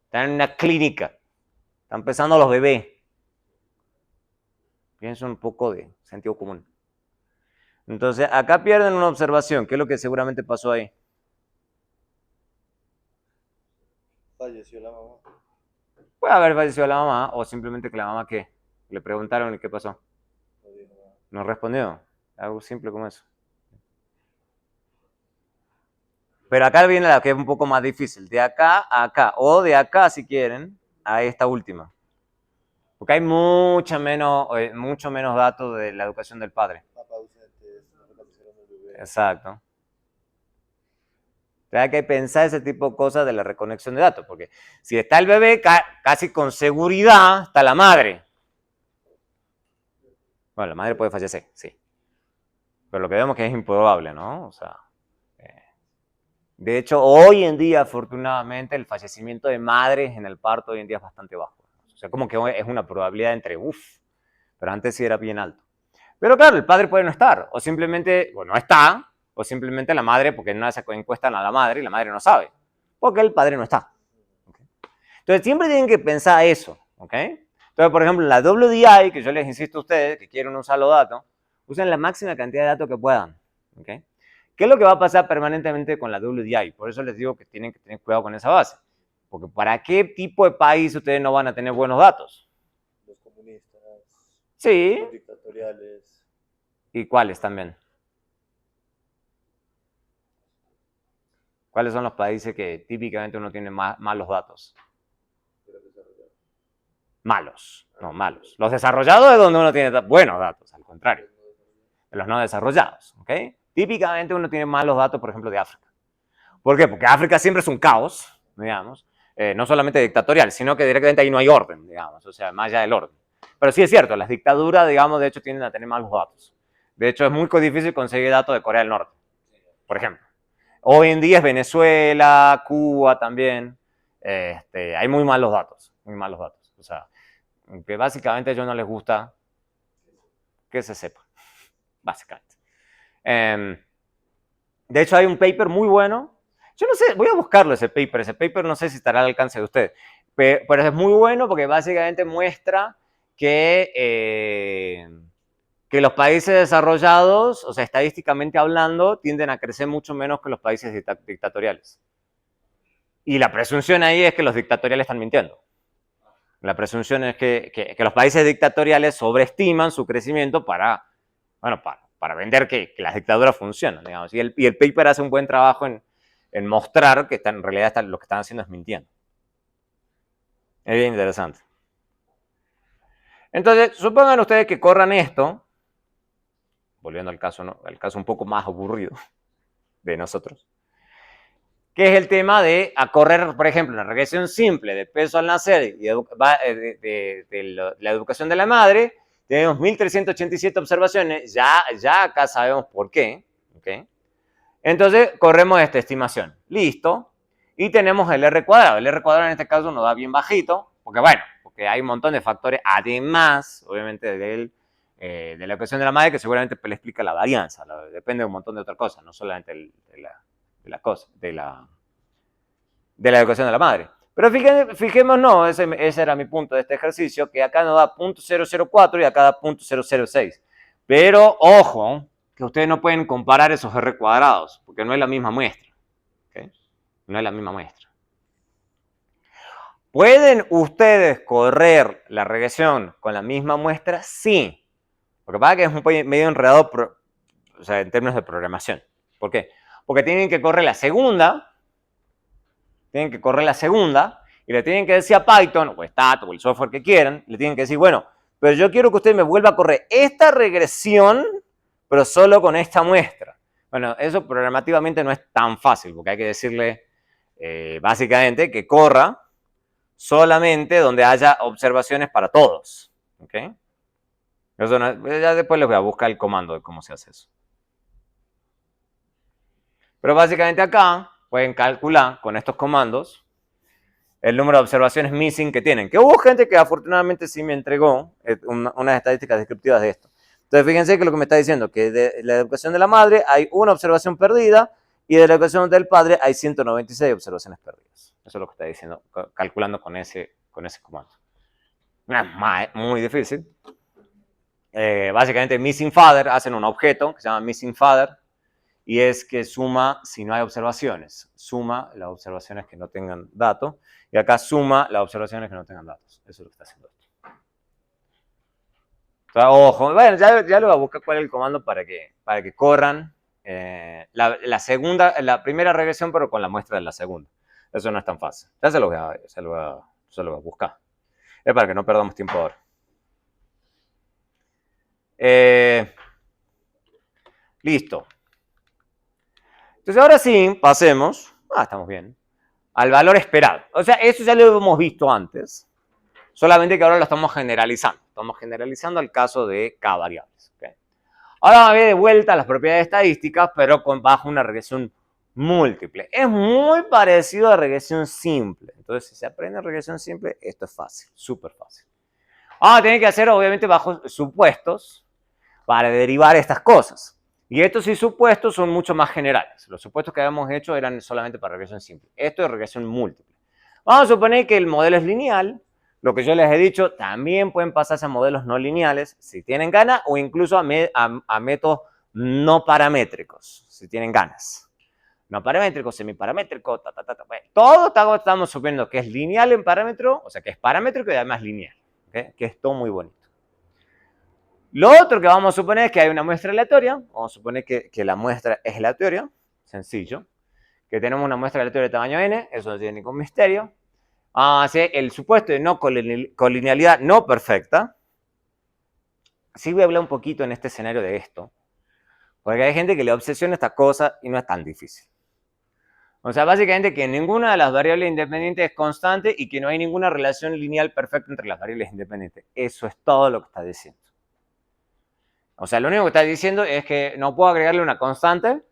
Están en una clínica. Están pesando a los bebés. Piensen un poco de sentido común. Entonces, acá pierden una observación. ¿Qué es lo que seguramente pasó ahí? falleció la mamá. Puede haber fallecido la mamá o simplemente que la mamá, ¿qué? Le preguntaron y ¿qué pasó? No dijo nada. No respondió. Algo simple como eso. Pero acá viene la que es un poco más difícil. De acá a acá, o de acá, si quieren, a esta última. Porque hay mucho menos datos de la educación del padre. Papá ausente, no reconocieron al bebé. Exacto. Hay que pensar ese tipo de cosas de la reconexión de datos. Porque si está el bebé, casi con seguridad está la madre. Bueno, la madre puede fallecer, sí. Pero lo que vemos que es improbable, ¿no? O sea, de hecho, hoy en día, afortunadamente, el fallecimiento de madres en el parto hoy en día es bastante bajo. O sea, como que es una probabilidad entre pero antes sí era bien alto. Pero claro, el padre puede no estar, o simplemente, bueno, no está, o simplemente la madre, porque no hace encuesta a la madre y la madre no sabe, porque el padre no está. ¿Okay? Entonces, siempre tienen que pensar eso, ¿ok? Entonces, por ejemplo, en la WDI, que yo les insisto a ustedes que quieren usar los datos, usen la máxima cantidad de datos que puedan, ¿ok? ¿Qué es lo que va a pasar permanentemente con la WDI? Por eso les digo que tienen que tener cuidado con esa base. Porque ¿para qué tipo de país ustedes no van a tener buenos datos? Los comunistas, Sí. los dictatoriales. ¿Y cuáles también? ¿Cuáles son los países que típicamente uno tiene malos datos? Malos, no malos. Los desarrollados es donde uno tiene buenos datos, al contrario. De los no desarrollados, ¿ok? Típicamente uno tiene malos datos, por ejemplo, de África. ¿Por qué? Porque África siempre es un caos, digamos, no solamente dictatorial, sino que directamente ahí no hay orden, digamos, o sea, más allá del orden. Pero sí es cierto, las dictaduras, digamos, de hecho tienden a tener malos datos. De hecho, es muy difícil conseguir datos de Corea del Norte, por ejemplo. Hoy en día es Venezuela, Cuba también. Hay muy malos datos, muy malos datos. O sea, que básicamente a ellos no les gusta que se sepa, básicamente. De hecho, hay un paper muy bueno Yo no sé, voy a buscarlo ese paper no sé si estará al alcance de ustedes, pero es muy bueno porque básicamente muestra que los países desarrollados, o sea, estadísticamente hablando, tienden a crecer mucho menos que los países dictatoriales. Y la presunción ahí es que los dictatoriales están mintiendo. La presunción es que los países dictatoriales sobreestiman su crecimiento para vender que las dictaduras funcionan, digamos. Y el paper hace un buen trabajo en mostrar que en realidad lo que están haciendo es mintiendo. Es bien interesante. Entonces, supongan ustedes que corran esto, volviendo al caso, ¿no? Al caso un poco más aburrido de nosotros, que es el tema de a correr, por ejemplo, una regresión simple de peso al nacer y la educación de la madre. Tenemos 1387 observaciones, ya acá sabemos por qué, ¿okay? Entonces, corremos esta estimación. Listo. Y tenemos el R cuadrado. El R cuadrado en este caso nos da bien bajito, porque hay un montón de factores, además, obviamente, de la educación de la madre, que seguramente le explica la varianza. Depende de un montón de otras cosas, no solamente de la educación de la madre. Pero fijémonos, ese era mi punto de este ejercicio, que acá nos da 0.004 y acá da 0.006. Pero, ojo, que ustedes no pueden comparar esos R cuadrados, porque no es la misma muestra. ¿Okay? No es la misma muestra. ¿Pueden ustedes correr la regresión con la misma muestra? Sí. Lo que pasa es que es un medio enredado, o sea, en términos de programación. ¿Por qué? Porque tienen que correr la segunda, y le tienen que decir a Python, o Stat, o el software que quieran, le tienen que decir, bueno, pero yo quiero que usted me vuelva a correr esta regresión, pero solo con esta muestra. Bueno, eso programativamente no es tan fácil, porque hay que decirle básicamente que corra solamente donde haya observaciones para todos. ¿Ok? Eso ya después les voy a buscar el comando de cómo se hace eso. Pero básicamente acá pueden calcular con estos comandos el número de observaciones missing que tienen. Que hubo gente que afortunadamente sí me entregó unas estadísticas descriptivas de esto. Entonces fíjense que lo que me está diciendo, que de la educación de la madre hay una observación perdida y de la educación del padre hay 196 observaciones perdidas. Eso es lo que está diciendo, calculando con ese comando. Muy difícil. Básicamente missing father, hacen un objeto que se llama missing father, y es que suma si no hay observaciones. Suma las observaciones que no tengan datos, y acá suma las observaciones que no tengan datos. Eso es lo que está haciendo esto. O sea, ojo, bueno, ya lo voy a buscar cuál es el comando para que corran la primera regresión, pero con la muestra de la segunda. Eso no es tan fácil. Ya se lo voy a buscar. Es para que no perdamos tiempo ahora. Listo. Entonces ahora sí, pasemos, estamos bien, al valor esperado. O sea, eso ya lo hemos visto antes, solamente que ahora lo estamos generalizando. Estamos generalizando al caso de K variables. ¿Okay? Ahora vamos a ver de vuelta las propiedades estadísticas, pero bajo una regresión múltiple. Es muy parecido a regresión simple. Entonces, si se aprende regresión simple, esto es fácil, súper fácil. Vamos a tener que hacer, obviamente, bajo supuestos para derivar estas cosas. Y estos sí supuestos son mucho más generales. Los supuestos que habíamos hecho eran solamente para regresión simple. Esto es regresión múltiple. Vamos a suponer que el modelo es lineal. Lo que yo les he dicho, también pueden pasarse a modelos no lineales si tienen ganas, o incluso a métodos no paramétricos, si tienen ganas. No paramétrico, semiparamétrico, Bueno, todo estamos suponiendo que es lineal en parámetro, o sea que es paramétrico y además lineal. ¿Okay? Que es todo muy bonito. Lo otro que vamos a suponer es que hay una muestra aleatoria. Vamos a suponer que la muestra es aleatoria. Sencillo. Que tenemos una muestra aleatoria de tamaño n. Eso no tiene ningún misterio. Vamos a hacer el supuesto de no colinealidad no perfecta. Sí voy a hablar un poquito en este escenario de esto. Porque hay gente que le obsesiona esta cosa y no es tan difícil. O sea, básicamente que ninguna de las variables independientes es constante y que no hay ninguna relación lineal perfecta entre las variables independientes. Eso es todo lo que está diciendo. O sea, lo único que está diciendo es que no puedo agregarle una constante.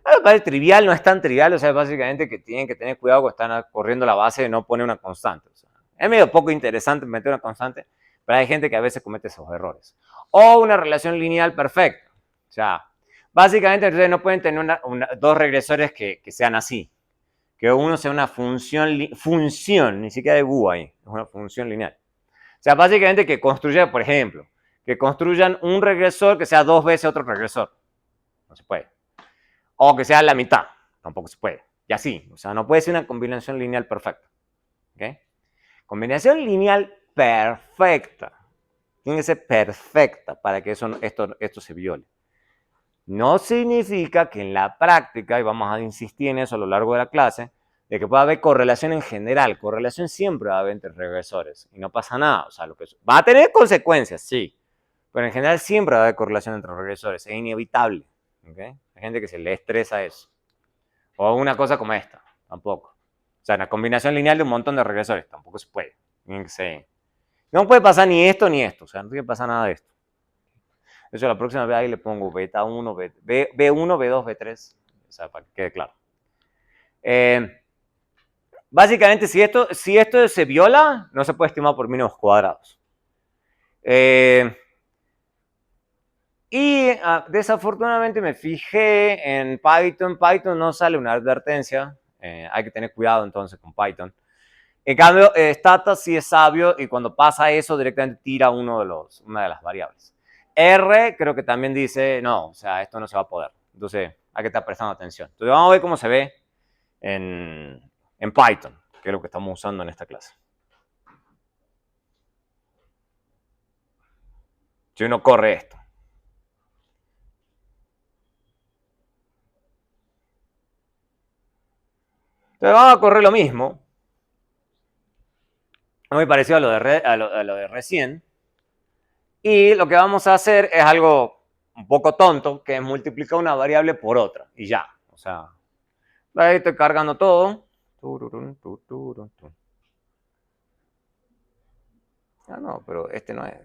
Me parece trivial, no es tan trivial. O sea, básicamente que tienen que tener cuidado cuando están corriendo la base de no poner una constante. O sea, es medio poco interesante meter una constante, pero hay gente que a veces comete esos errores. O una relación lineal perfecta. O sea, Básicamente, ustedes no pueden tener dos regresores que sean así. Que uno sea una función, ni siquiera de GU ahí, es una función lineal. O sea, básicamente que construyan, por ejemplo, que construyan un regresor que sea 2 veces otro regresor. No se puede. O que sea la mitad. Tampoco se puede. Y así. O sea, no puede ser una combinación lineal perfecta. ¿Okay? Combinación lineal perfecta. Tiene que ser perfecta para que esto se viole. No significa que en la práctica, y vamos a insistir en eso a lo largo de la clase, de que pueda haber correlación en general. Correlación siempre va a haber entre regresores y no pasa nada. O sea, va a tener consecuencias, sí, pero en general siempre va a haber correlación entre regresores. Es inevitable. ¿Okay? Hay gente que se le estresa eso. O una cosa como esta, tampoco. O sea, una combinación lineal de un montón de regresores, tampoco se puede. No puede pasar ni esto ni esto. O sea, no tiene que pasar nada de esto. De hecho, la próxima vez ahí le pongo beta 1, B1, B2, B3. O sea, para que quede claro. Básicamente, si esto se viola, no se puede estimar por mínimos cuadrados. Y desafortunadamente me fijé en Python. Python no sale una advertencia. Hay que tener cuidado entonces con Python. En cambio, Stata sí es sabio y cuando pasa eso directamente tira una de las variables. R creo que también dice, no, o sea, esto no se va a poder. Entonces hay que estar prestando atención. Entonces vamos a ver cómo se ve en Python, que es lo que estamos usando en esta clase. Si uno corre esto. Entonces vamos a correr lo mismo. Muy parecido a lo de recién. Y lo que vamos a hacer es algo un poco tonto, que es multiplicar una variable por otra. Y ya. O sea, ahí estoy cargando todo. Ah, no, pero este no es.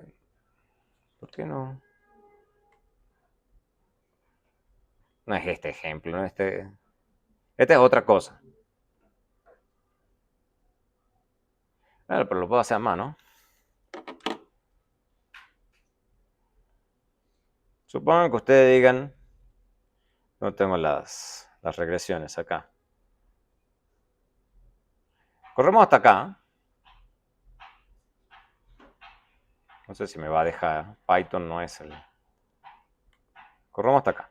¿Por qué no? No es este ejemplo, no este es otra cosa. Claro, pero lo puedo hacer a mano. Supongo que ustedes digan, no tengo las regresiones acá. Corremos hasta acá. No sé si me va a dejar. Python no es el. Corremos hasta acá.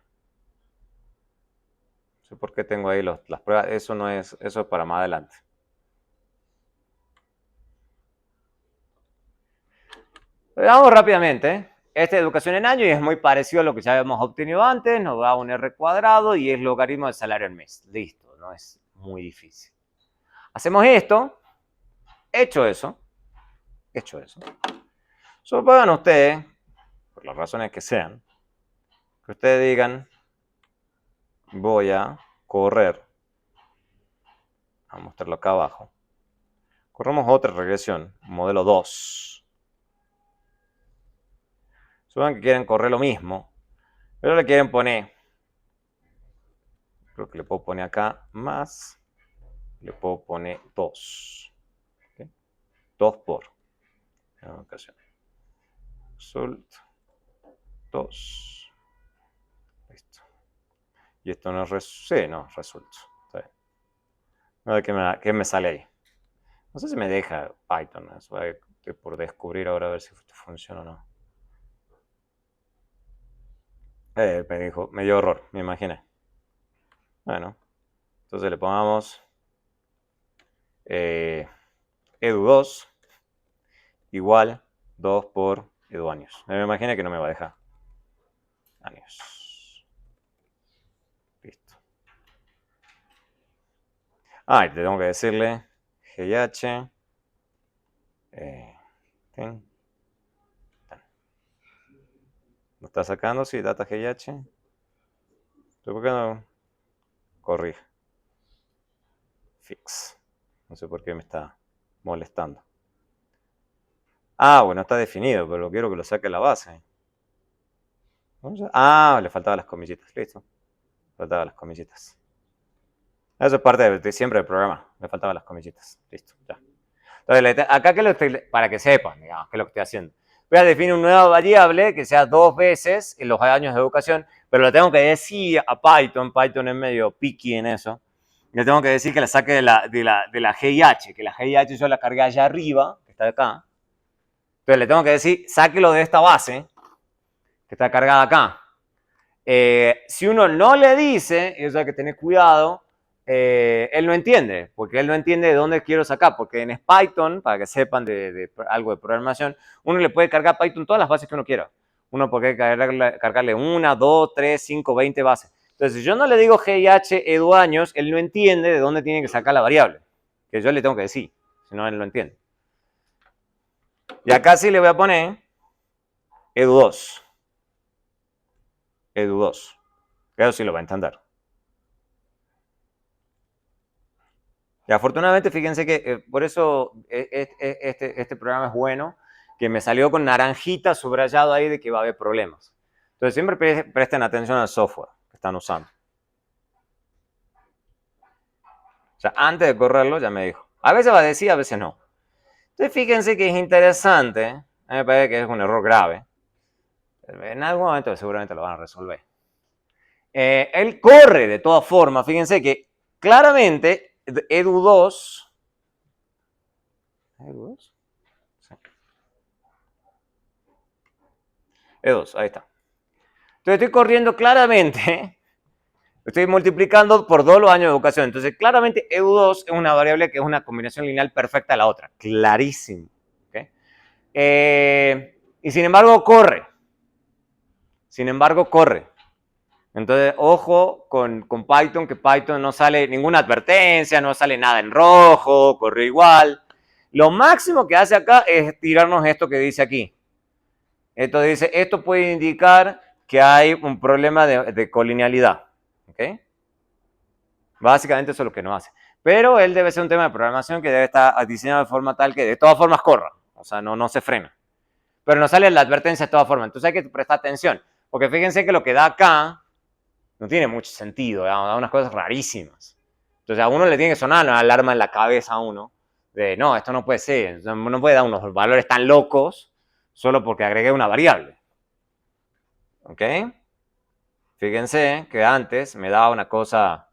No sé por qué tengo ahí las pruebas. Eso no es. Eso es para más adelante. Veamos rápidamente. Esta es educación en año y es muy parecido a lo que ya habíamos obtenido antes. Nos da un R cuadrado y es logaritmo del salario al mes. Listo, no es muy difícil. Hacemos esto. Hecho eso. Solo puedan ustedes, por las razones que sean, que ustedes digan, voy a correr. Vamos a mostrarlo acá abajo. Corremos otra regresión, modelo 2. Supongan que quieren correr lo mismo, pero le quieren poner, creo que le puedo poner acá más, le puedo poner 2. ¿Okay? 2 por. En una ocasión. Result 2. Listo. Y esto no es sí, no, resulta. A ver qué me sale ahí. No sé si me deja Python. Eso estoy por descubrir ahora a ver si funciona o no. Me dijo, me dio error, me imaginé. Bueno, entonces le pongamos edu2 igual 2 por edu años. Me imaginé que no me va a dejar. Años. Listo. Ah, y te tengo que decirle GH. ¿Lo está sacando? Sí, data GH. ¿Por qué no corrige? Fix. No sé por qué me está molestando. Ah, bueno, está definido, pero quiero que lo saque a la base. Ah, le faltaban las comillitas. Listo. Faltaban las comillitas. Eso es parte de siempre del programa. Me faltaban las comillitas. Listo, ya. Entonces, acá para que sepan, digamos, qué es lo que estoy haciendo. voy a definir una nueva variable que sea 2 veces en los años de educación, pero le tengo que decir a Python, Python es medio picky en eso, le tengo que decir que la saque de la GIH, que la GIH yo la cargué allá arriba, que está acá. Entonces le tengo que decir, sáquelo de esta base, que está cargada acá. Si uno no le dice, y eso hay que tener cuidado, él no entiende, porque él no entiende de dónde quiero sacar, porque en Python, para que sepan de algo de programación, uno le puede cargar a Python todas las bases que uno quiera. Uno puede cargarle 1, 2, 3, 5, 20 bases. Entonces, si yo no le digo GIH edu años, él no entiende de dónde tiene que sacar la variable, que yo le tengo que decir, si no, él no entiende. Y acá sí le voy a poner edu2. Edu2. Eso sí lo va a entender. Y afortunadamente, fíjense que por eso este programa es bueno, que me salió con naranjita subrayado ahí de que va a haber problemas. Entonces, siempre presten atención al software que están usando. O sea, antes de correrlo ya me dijo. A veces va a decir, a veces no. Entonces, fíjense que es interesante. A mí me parece que es un error grave. En algún momento seguramente lo van a resolver. Él corre de todas formas. Fíjense que claramente edu2... ¿edu2? Sí. edu2, ahí está. Entonces estoy corriendo claramente, estoy multiplicando por 2 los años de educación. Entonces claramente edu2 es una variable que es una combinación lineal perfecta de la otra. Clarísimo. ¿Okay? Y sin embargo corre. Sin embargo corre. Entonces, ojo con Python, que Python no sale ninguna advertencia, no sale nada en rojo, corre igual. Lo máximo que hace acá es tirarnos esto que dice aquí. Esto dice, esto puede indicar que hay un problema de colinealidad. ¿Okay? Básicamente eso es lo que nos hace. Pero él debe ser un tema de programación que debe estar diseñado de forma tal que de todas formas corra. O sea, no se frena. Pero no sale la advertencia de todas formas. Entonces hay que prestar atención. Porque fíjense que lo que da acá no tiene mucho sentido. Da unas cosas rarísimas. Entonces a uno le tiene que sonar una alarma en la cabeza a uno. De, no, esto no puede ser. No puede dar unos valores tan locos solo porque agregué una variable. ¿Ok? Fíjense que antes me daba una cosa,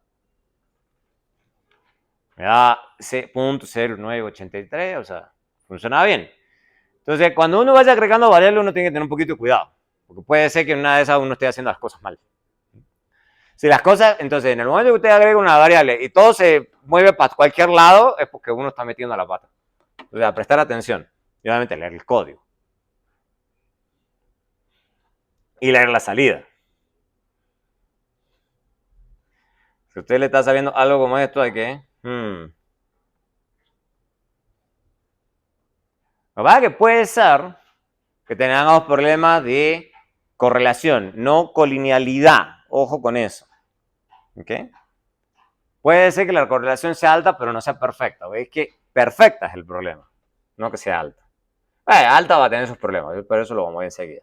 me daba .0983, o sea, funcionaba bien. Entonces, cuando uno vaya agregando variables, uno tiene que tener un poquito de cuidado, porque puede ser que en una de esas uno esté haciendo las cosas mal. Si las cosas, entonces, en el momento que usted agrega una variable y todo se mueve para cualquier lado, es porque uno está metiendo la pata. O sea, prestar atención y obviamente leer el código. Y leer la salida. Si a usted le está saliendo algo como esto, hay que... La verdad que puede ser que tengamos problemas de correlación, no colinealidad. Ojo con eso. ¿Ok? Puede ser que la correlación sea alta, pero no sea perfecta. ¿Veis que perfecta es el problema? No que sea alta. Alta va a tener sus problemas, pero eso lo vamos a ver enseguida.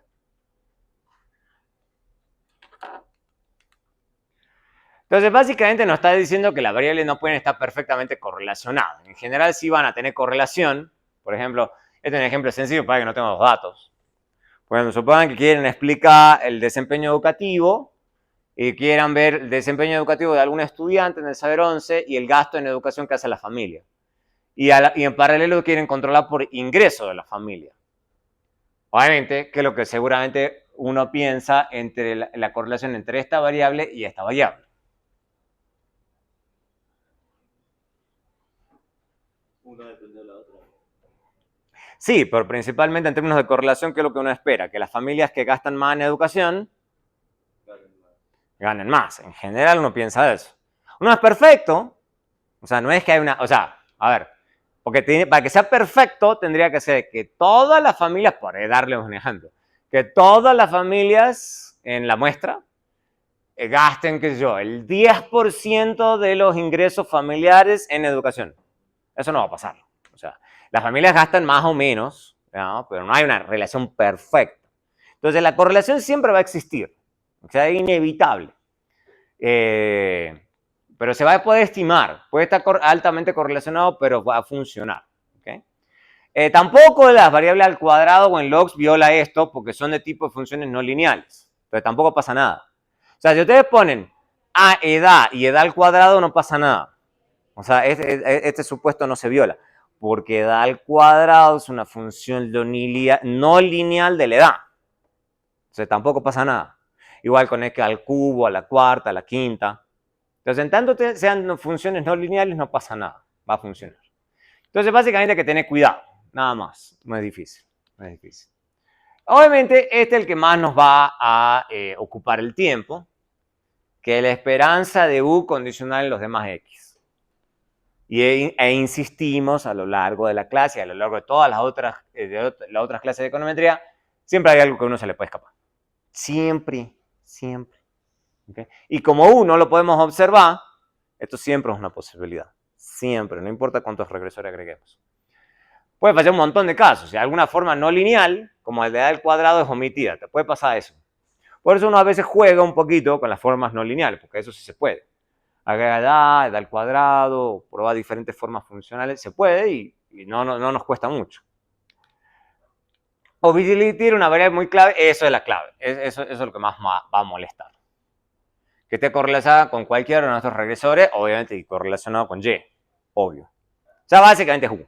Entonces, básicamente nos está diciendo que las variables no pueden estar perfectamente correlacionadas. En general, sí van a tener correlación. Por ejemplo, este es un ejemplo sencillo para que no tenga los datos. Por ejemplo, supongan que quieren explicar el desempeño educativo y quieran ver el desempeño educativo de algún estudiante en el saber 11 y el gasto en educación que hace la familia. Y en paralelo quieren controlar por ingreso de la familia. Obviamente, que es lo que seguramente uno piensa entre la correlación entre esta variable y esta variable. Una depende de la otra. Sí, pero principalmente en términos de correlación, ¿qué es lo que uno espera? Que las familias que gastan más en educación ganen más. En general uno piensa eso. No es perfecto. O sea, no es que hay una... O sea, a ver, porque para que sea perfecto tendría que ser que todas las familias, por darle un ejemplo, que todas las familias en la muestra gasten, qué sé yo, el 10% de los ingresos familiares en educación. Eso no va a pasar. O sea, las familias gastan más o menos, ¿no? Pero no hay una relación perfecta. Entonces, la correlación siempre va a existir. O sea, es inevitable. Pero se va a poder estimar. Puede estar altamente correlacionado, pero va a funcionar. ¿Okay? Tampoco las variables al cuadrado o en logs viola esto porque son de tipo de funciones no lineales. Pero tampoco pasa nada. O sea, si ustedes ponen a edad y edad al cuadrado, no pasa nada. O sea, este supuesto no se viola. Porque edad al cuadrado es una función no lineal de la edad. O sea, tampoco pasa nada. Igual con x al cubo, a la cuarta, a la quinta. Entonces, en tanto sean funciones no lineales, no pasa nada. Va a funcionar. Entonces, básicamente hay que tener cuidado. Nada más. No es difícil. No es difícil. Obviamente, este es el que más nos va a ocupar el tiempo, que es la esperanza de u condicional en los demás x. E insistimos a lo largo de la clase, a lo largo de todas las otras clases de econometría, siempre hay algo que a uno se le puede escapar. Siempre, siempre. ¿Okay? Y como u no lo podemos observar, esto siempre es una posibilidad. Siempre, no importa cuántos regresores agreguemos. Puede pasar un montón de casos. Si alguna forma no lineal, como el de edad al cuadrado, es omitida. Te puede pasar eso. Por eso uno a veces juega un poquito con las formas no lineales, porque eso sí se puede. Agregar edad al cuadrado, probar diferentes formas funcionales, se puede y no nos cuesta mucho. Omitir una variable muy clave, eso es la clave. Eso es lo que más va a molestar. Que esté correlacionada con cualquiera de nuestros regresores, obviamente, y correlacionado con Y, obvio. O sea, básicamente es U,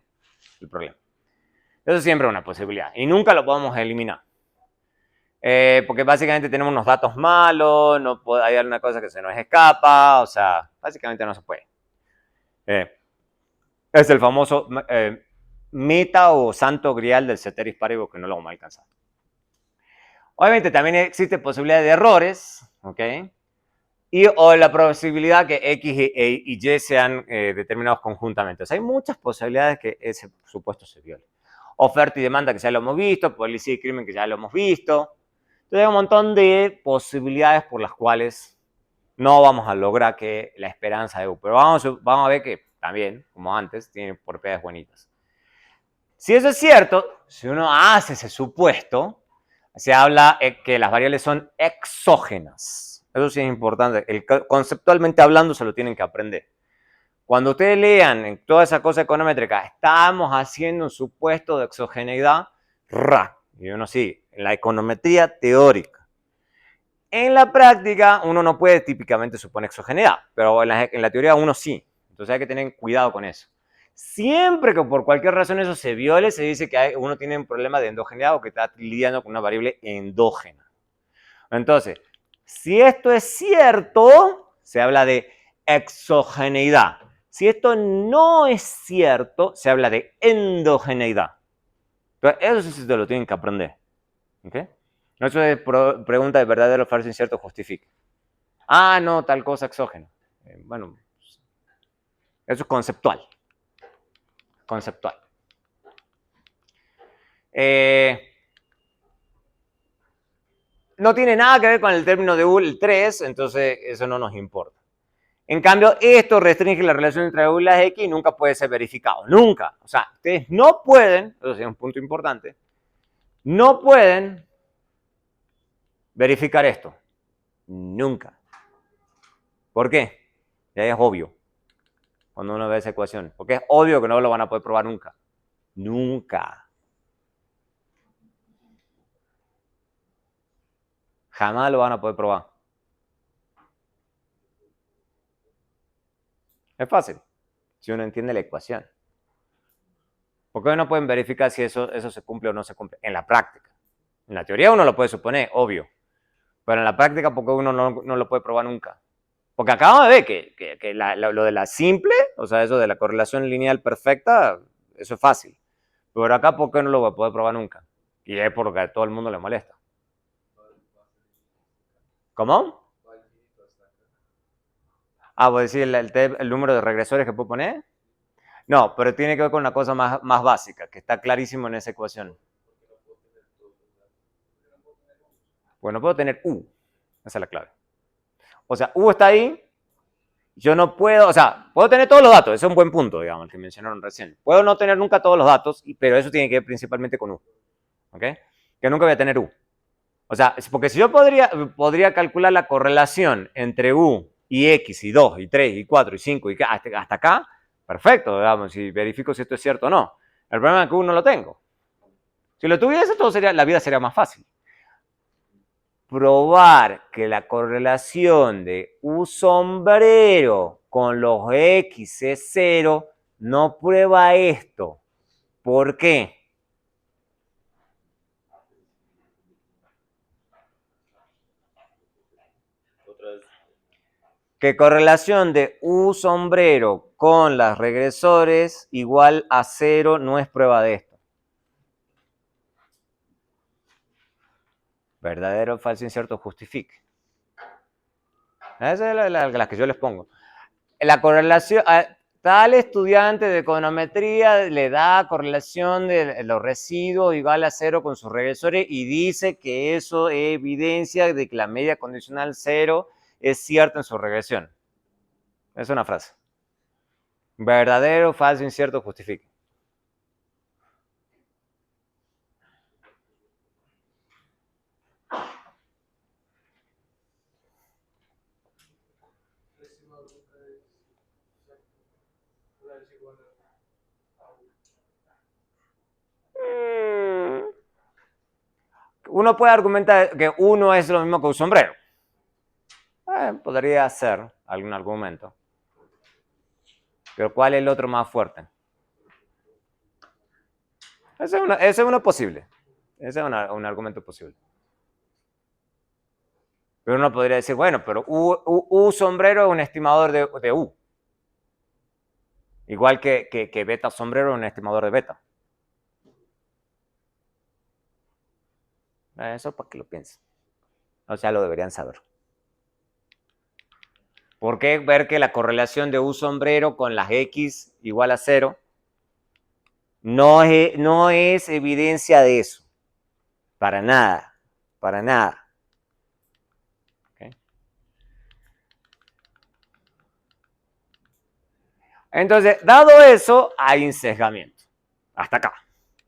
el problema. Eso siempre es una posibilidad y nunca lo podemos eliminar. Porque básicamente tenemos unos datos malos, hay alguna cosa que se nos escapa, o sea, básicamente no se puede. Es el famoso meta o santo grial del ceteris paribus que no lo vamos a alcanzar. Obviamente también existe posibilidad de errores, ¿ok? O la posibilidad que X y Y sean determinados conjuntamente. O sea, hay muchas posibilidades que ese supuesto se viole. Oferta y demanda, que ya lo hemos visto, policía y crimen, que ya lo hemos visto. Entonces hay un montón de posibilidades por las cuales no vamos a lograr que la esperanza de U. Pero vamos a ver que también, como antes, tiene propiedades bonitas. Si eso es cierto, si uno hace ese supuesto, se habla que las variables son exógenas. Eso sí es importante. Conceptualmente hablando se lo tienen que aprender. Cuando ustedes lean en toda esa cosa econométrica, estamos haciendo un supuesto de exogeneidad, y uno sí, en la econometría teórica. En la práctica, uno no puede típicamente suponer exogeneidad, pero en la teoría uno sí. Entonces hay que tener cuidado con eso. Siempre que por cualquier razón eso se viole, se dice que uno tiene un problema de endogeneidad o que está lidiando con una variable endógena. Entonces, si esto es cierto, se habla de exogeneidad. Si esto no es cierto, se habla de endogeneidad. Entonces, eso sí se lo tienen que aprender. ¿Okay? Eso es pregunta de verdadero, falso, incierto, justifique. Ah, no, tal cosa exógena. Bueno, eso es conceptual. Conceptual. No tiene nada que ver con el término de U, el 3, entonces eso no nos importa. En cambio, esto restringe la relación entre U y las X y nunca puede ser verificado. Nunca. O sea, ustedes no pueden, eso sí es un punto importante, no pueden verificar esto. Nunca. ¿Por qué? Ya es obvio cuando uno ve esa ecuación. Porque es obvio que no lo van a poder probar nunca. Nunca. Jamás lo van a poder probar. Es fácil, si uno entiende la ecuación. ¿Por qué no pueden verificar si eso se cumple o no se cumple? En la práctica. En la teoría uno lo puede suponer, obvio. Pero en la práctica, ¿por qué uno no lo puede probar nunca? Porque acabamos de ver que lo de la simple, o sea, eso de la correlación lineal perfecta, eso es fácil. Pero acá, ¿por qué no lo va a poder probar nunca? Y es porque a todo el mundo le molesta. ¿Cómo? Ah, ¿voy a decir el número de regresores que puedo poner? No, pero tiene que ver con una cosa más básica, que está clarísimo en esa ecuación. Pues no puedo tener U. Esa es la clave. O sea, U está ahí. Yo no puedo, o sea, puedo tener todos los datos. Ese es un buen punto, digamos, el que mencionaron recién. Puedo no tener nunca todos los datos, pero eso tiene que ver principalmente con U. ¿Ok? Que nunca voy a tener U. O sea, porque si yo podría calcular la correlación entre U y X y 2 y 3 y 4 y 5 y hasta acá, perfecto, digamos, si verifico si esto es cierto o no. El problema es que no lo tengo. Si lo tuviese, la vida sería más fácil. Probar que la correlación de U sombrero con los X es 0 no prueba esto. ¿Por qué? Otra vez. Que correlación de U sombrero con las regresores igual a 0 no es prueba de esto. Verdadero, falso, incierto, justifique. Esa es la que yo les pongo. La correlación, tal estudiante de econometría le da correlación de los residuos igual a 0 con sus regresores y dice que eso evidencia de que la media condicional 0 es cierta en su regresión. Es una frase. Verdadero, falso, incierto, justifique. Uno puede argumentar que uno es lo mismo que un sombrero. Podría ser algún argumento. Pero ¿cuál es el otro más fuerte? Ese es uno posible. Ese es un argumento posible. Pero uno podría decir, bueno, pero U sombrero es un estimador de U. Igual que beta sombrero es un estimador de beta. Eso para que lo piensen. O sea, lo deberían saber. ¿Por qué ver que la correlación de U sombrero con las X igual a 0? No es evidencia de eso. Para nada. Para nada. ¿Okay? Entonces, dado eso, hay insesgamiento. Hasta acá.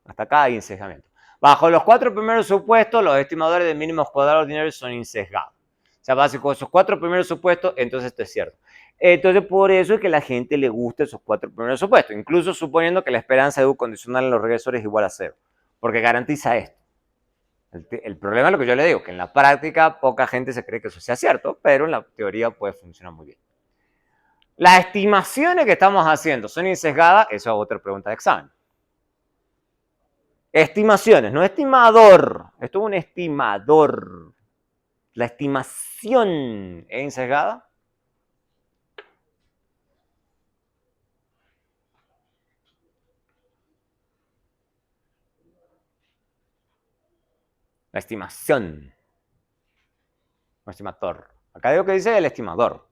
Hasta acá hay insesgamiento. Bajo los 4 primeros supuestos, los estimadores de mínimos cuadrados ordinarios son insesgados. O sea, básico, esos 4 primeros supuestos, entonces esto es cierto. Entonces, por eso es que a la gente le gusta esos 4 primeros supuestos, incluso suponiendo que la esperanza de U condicional en los regresores es igual a 0, porque garantiza esto. El problema es lo que yo le digo, que en la práctica poca gente se cree que eso sea cierto, pero en la teoría puede funcionar muy bien. Las estimaciones que estamos haciendo son insesgadas, eso es otra pregunta de examen. Estimaciones, no estimador. Esto es un estimador. La estimación es insesgada. La estimación. Un estimador. Acá digo que dice el estimador.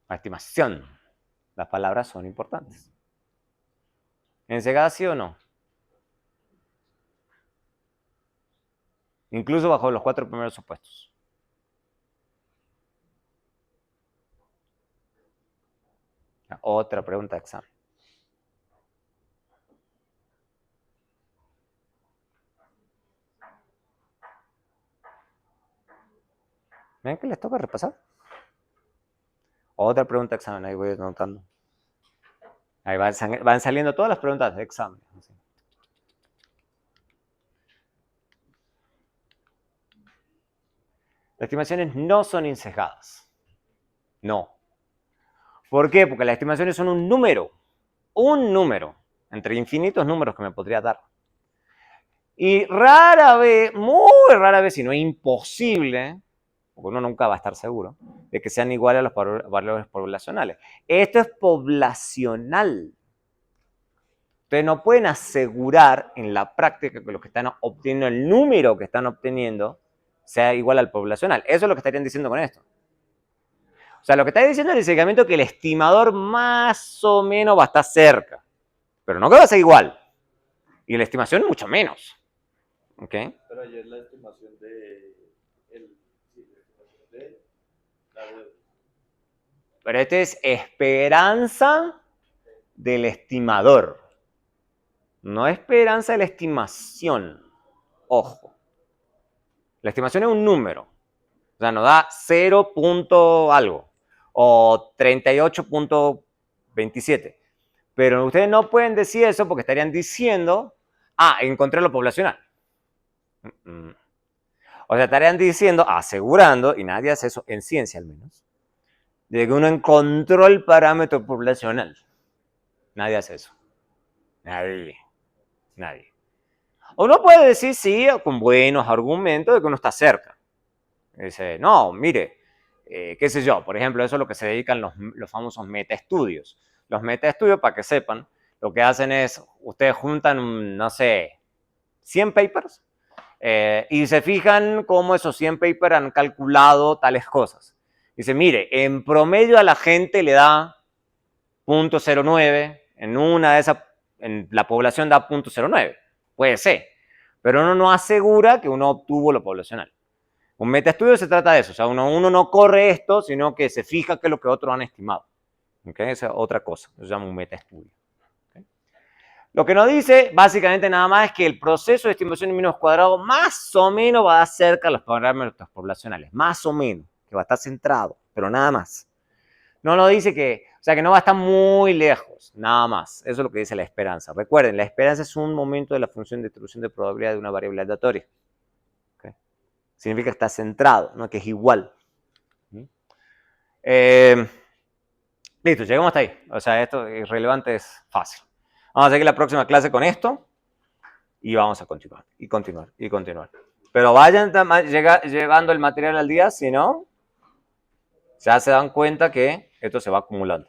La estimación. Las palabras son importantes. ¿Ensegada sí o no? Incluso bajo los 4 primeros supuestos. Otra pregunta de examen. ¿Ven que les toca repasar? Otra pregunta de examen, ahí voy anotando. Ahí van saliendo todas las preguntas de examen. Las estimaciones no son insesgadas. No. ¿Por qué? Porque las estimaciones son un número, entre infinitos números que me podría dar. Y rara vez, muy rara vez, si no es imposible, porque uno nunca va a estar seguro, de que sean iguales a los valores poblacionales. Esto es poblacional. Ustedes no pueden asegurar en la práctica que lo que están obteniendo, el número que están obteniendo, sea igual al poblacional. Eso es lo que estarían diciendo con esto. O sea, lo que está diciendo es el segmento que el estimador más o menos va a estar cerca, pero no que va a ser igual. Y la estimación mucho menos. ¿Ok? Pero ahí es la estimación de... la estimación de la deuda. Pero este es esperanza del estimador. No esperanza de la estimación. Ojo. La estimación es un número. O sea, nos da 0. Algo. O 38.27. Pero ustedes no pueden decir eso porque estarían diciendo, encontré lo poblacional. O sea, estarían diciendo, asegurando, y nadie hace eso, en ciencia al menos, de que uno encontró el parámetro poblacional. Nadie hace eso. Nadie. Uno puede decir, sí, con buenos argumentos de que uno está cerca. Dice, no, mire, qué sé yo, por ejemplo, eso es lo que se dedican los famosos metaestudios. Los metaestudios, para que sepan, lo que hacen es, ustedes juntan, no sé, 100 papers y se fijan cómo esos 100 papers han calculado tales cosas. Dice, mire, en promedio a la gente le da 0.09, en una de esas, en la población da 0.09. Puede ser, pero uno no asegura que uno obtuvo lo poblacional. Un metaestudio se trata de eso, o sea, uno no corre esto, sino que se fija qué es lo que otros han estimado. ¿Okay? Esa es otra cosa, eso se llama un metaestudio. ¿Okay? Lo que nos dice, básicamente nada más, es que el proceso de estimación de mínimos cuadrados más o menos va a dar cerca a los parámetros poblacionales, más o menos, que va a estar centrado, pero nada más. No nos dice que, o sea, que no va a estar muy lejos, nada más. Eso es lo que dice la esperanza. Recuerden, la esperanza es un momento de la función de distribución de probabilidad de una variable aleatoria. ¿Okay? Significa que está centrado, no que es igual. Listo, llegamos hasta ahí. O sea, esto es relevante, es fácil. Vamos a seguir la próxima clase con esto y vamos a continuar, y continuar, y continuar. Pero vayan llevando el material al día, si no, ya se dan cuenta que esto se va acumulando.